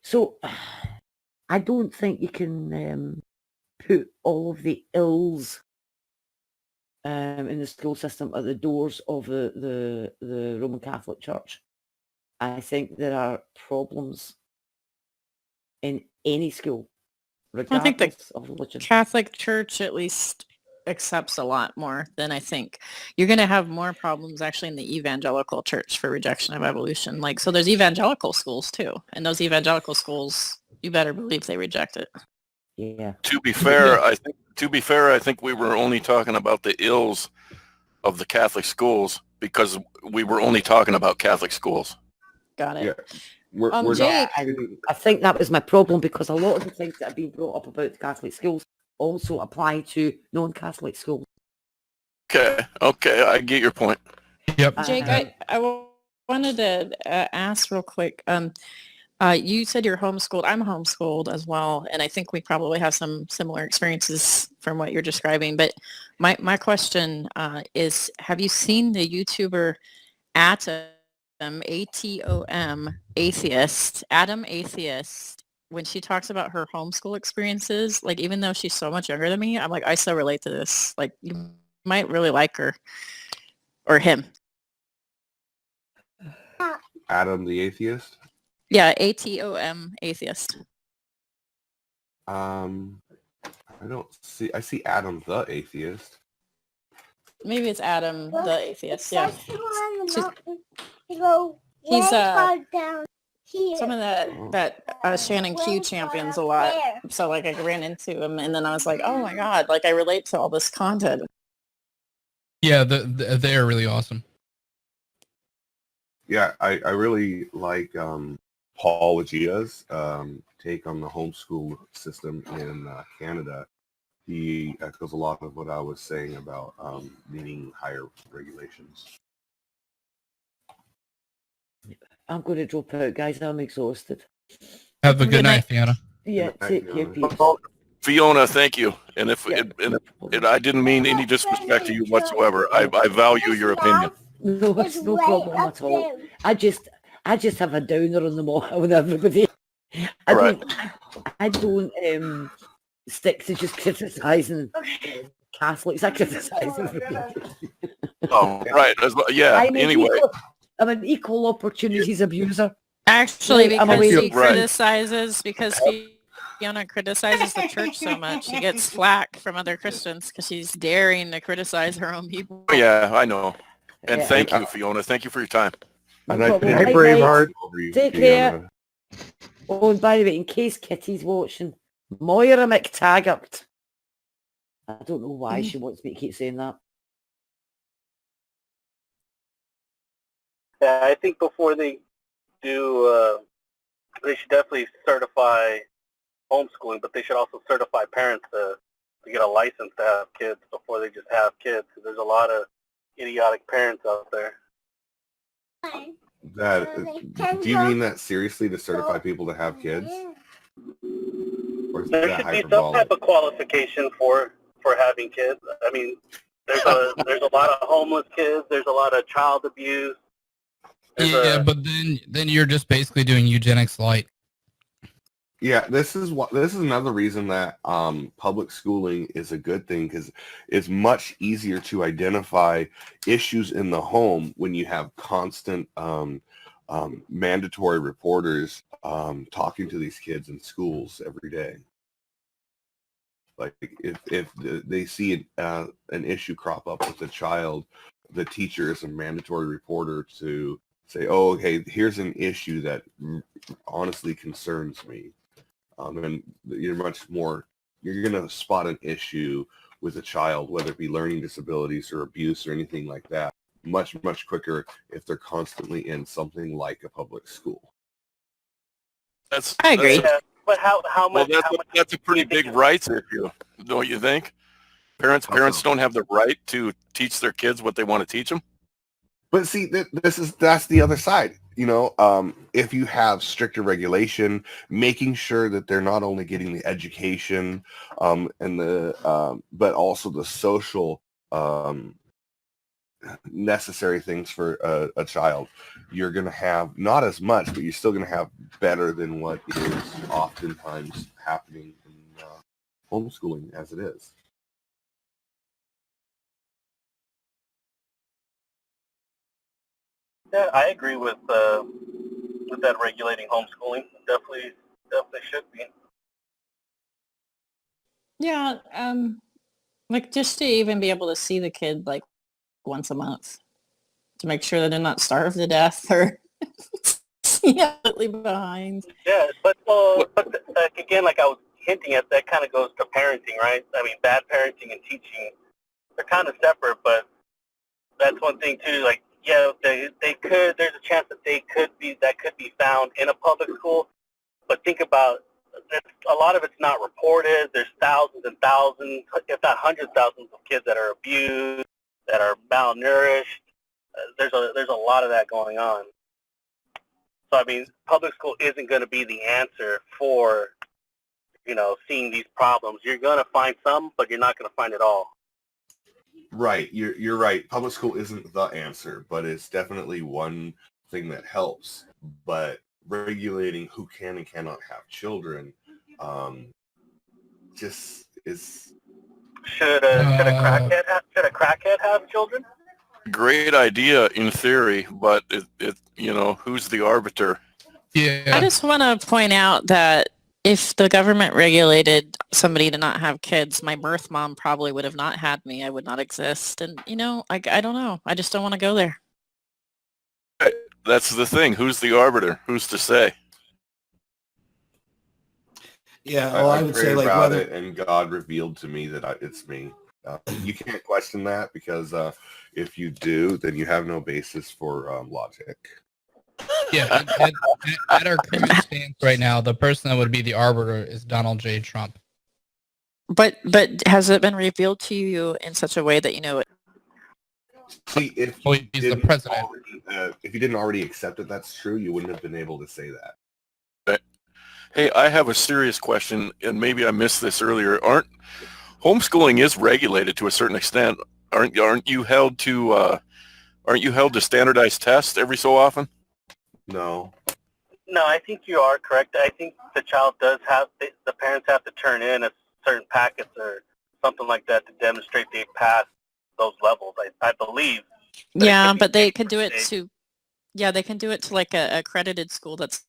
So I don't think you can put all of the ills in the school system at the doors of the Roman Catholic Church. I think there are problems in any school, regardless I think the of religion. Catholic Church at least accepts a lot more than I think. You're going to have more problems actually in the evangelical church for rejection of evolution. Like, so there's evangelical schools too. And those evangelical schools, you better believe they reject it. Yeah. To be fair, I think we were only talking about the ills of the Catholic schools because we were only talking about Catholic schools. Got it. Yeah, we're Jake, not. I think that was my problem, because a lot of the things that have been brought up about the Catholic schools also apply to non-Catholic schools. Okay, I get your point. Yep. Jake, wanted to ask real quick. You said you're homeschooled. I'm homeschooled as well, and I think we probably have some similar experiences from what you're describing. But my question is, have you seen the YouTuber Atom, ATOM, Atheist, Adam Atheist, when she talks about her homeschool experiences? Like, even though she's so much younger than me, I'm like, I so relate to this. Like, you might really like her or him. Adam the Atheist. Yeah, ATOM, Atheist. I don't see. I see Adam the Atheist. Maybe it's Adam the Atheist. Yeah. He's some of that Shannon Q champions a lot. So like I ran into him, and then I was like, oh my god, like I relate to all this content. Yeah, they're really awesome. Yeah, I really like Paul Agia's take on the homeschool system in Canada. He echoes a lot of what I was saying about needing higher regulations. I'm going to drop out, guys. I'm exhausted. Have a good night, Fiona. Yeah, Good night, take care, Fiona. peeps. Fiona, thank you. And if Yeah, I didn't mean any disrespect to you whatsoever. I value your opinion. No, it's no problem at all. I just have a downer on them all with everybody. I don't stick to just criticising Catholics. I criticise everybody. Oh, right. Yeah. Anyway, I'm an equal opportunities abuser. Actually, I'm because aware. he criticizes, because Fiona criticizes the church so much, she gets flack from other Christians because she's daring to criticize her own people. yeah, I know. And Yeah. thank you, Fiona. Thank you for your time. And I problem. think Hey, Braveheart. Take care. Oh, and by the way, in case Kitty's watching, Moira McTaggart. I don't know why she wants me to keep saying that. Yeah, I think before they do, they should definitely certify homeschooling, but they should also certify parents to get a license to have kids before they just have kids. There's a lot of idiotic parents out there. Do you mean that seriously, to certify people to have kids? Or is There that should be some hyperbolic? type of qualification for having kids. I mean, there's a lot of homeless kids. There's a lot of child abuse. Yeah, but then you're just basically doing eugenics light. Yeah, this is another reason that public schooling is a good thing, because it's much easier to identify issues in the home when you have constant mandatory reporters talking to these kids in schools every day. Like if they see an issue crop up with a child, the teacher is a mandatory reporter to say, oh, okay, here's an issue that honestly concerns me. And you're going to spot an issue with a child, whether it be learning disabilities or abuse or anything like that, much, much quicker if they're constantly in something like a public school. I agree. Yeah, but how much? That's a pretty big rights issue, don't you think? Parents don't have the right to teach their kids what they want to teach them. But see, that's the other side. You know, if you have stricter regulation, making sure that they're not only getting the education and but also the social necessary things for a child, you're going to have not as much, but you're still going to have better than what is oftentimes happening in homeschooling as it is. Yeah, I agree with that regulating homeschooling. Definitely should be. Yeah, like just to even be able to see the kid like once a month to make sure that they're not starved to death or leave behind. Yeah, but again, like I was hinting at, that kind of goes to parenting, right? I mean, bad parenting and teaching, they're kind of separate, but that's one thing too. Like yeah, they could. There's a chance that could be found in a public school. But think about it, a lot of it's not reported. There's thousands and thousands, if not hundreds of thousands of kids that are abused, that are malnourished. There's a lot of that going on. So I mean, public school isn't going to be the answer for, seeing these problems. You're going to find some, but you're not going to find it all. Right. You're right. Public school isn't the answer, but it's definitely one thing that helps. But regulating who can and cannot have children just is. Should a crackhead have children? Great idea in theory, but who's the arbiter? Yeah. I just want to point out that if the government regulated somebody to not have kids, my birth mom probably would have not had me. I would not exist. And, I don't know. I just don't want to go there. That's the thing. Who's the arbiter? Who's to say? Yeah, well, I would say like about whether it, and God revealed to me that it's me. You can't question that because if you do, then you have no basis for logic. Yeah, at our current stance right now, the person that would be the arbiter is Donald J. Trump. But has it been revealed to you in such a way that you know it? See, if he's the president. If you didn't already accept that that's true, you wouldn't have been able to say that. Hey, I have a serious question, and maybe I missed this earlier. Homeschooling is regulated to a certain extent? Aren't you held to standardized tests every so often? No. No, I think you are correct. I think the child does have the parents have to turn in a certain packets or something like that to demonstrate they passed those levels. I believe. Yeah, but they can do it to. Yeah, they can do it to like a accredited school that's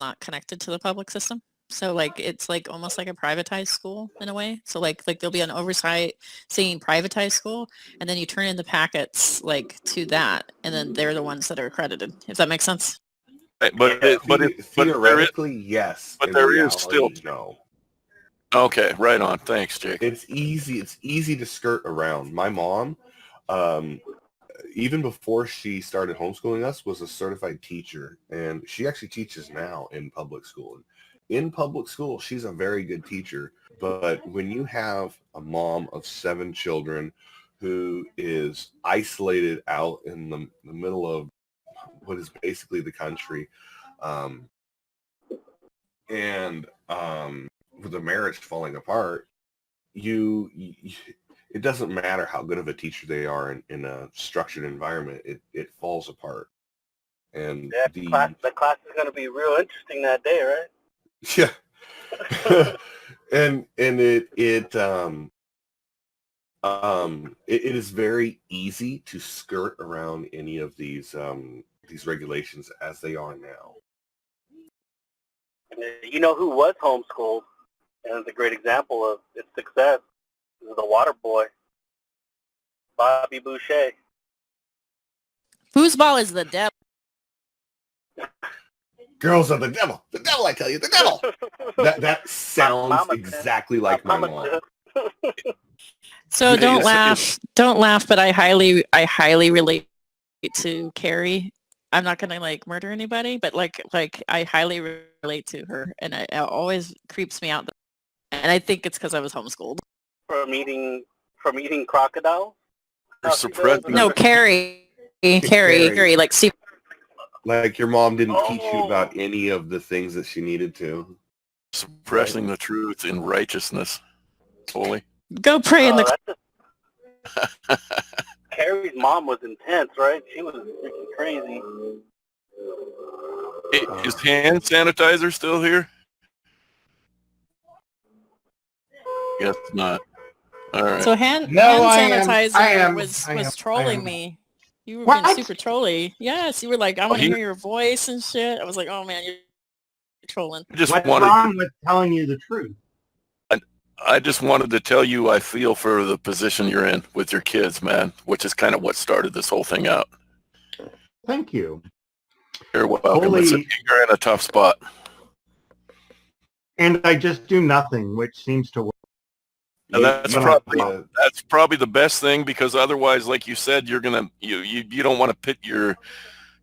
not connected to the public system. So like it's like almost like a privatized school in a way. So like there'll be an oversight saying privatized school, and then you turn in the packets like to that, and then they're the ones that are accredited. If that makes sense. But theoretically, yes. But there is still no. Okay, right on. Thanks, Jake. It's easy to skirt around. My mom, even before she started homeschooling us, was a certified teacher, and she actually teaches now in public school. In public school, she's a very good teacher, but when you have a mom of 7 children who is isolated out in the middle of what is basically the country, and with the marriage falling apart, it doesn't matter how good of a teacher they are in a structured environment. It falls apart. And yeah, the class is going to be real interesting that day, right? Yeah. and it is very easy to skirt around any of these regulations as they are now. You know who was homeschooled and is a great example of its success? This is the water boy, Bobby Boucher. Foosball is the devil. Girls are the devil. The devil, I tell you, the devil. that sounds exactly like my mom. So don't laugh, but I highly relate to Carrie. I'm not gonna like murder anybody, but like I highly relate to her, and it always creeps me out. And I think it's because I was homeschooled. From eating crocodile? No, Carrie, like see. Like your mom didn't teach you about any of the things that she needed to. Suppressing the truth in righteousness. Totally. Go pray in the... Carrie's mom was intense, right? She was freaking crazy. Is hand sanitizer still here? Guess not. All right. So hand sanitizer was trolling me. You were being super trolly. Yes, you were like, I want to hear your voice and shit. I was like, oh man, you're trolling. What's wrong with telling you the truth? I just wanted to tell you I feel for the position you're in with your kids, man, which is kind of what started this whole thing out. Thank you. You're welcome. You're in a tough spot. And I just do nothing, which seems to work. And that's probably the best thing, because otherwise, like you said, you don't want to pit your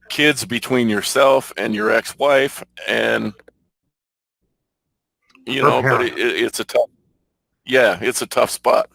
kids between yourself and your ex-wife, and but it's a tough spot.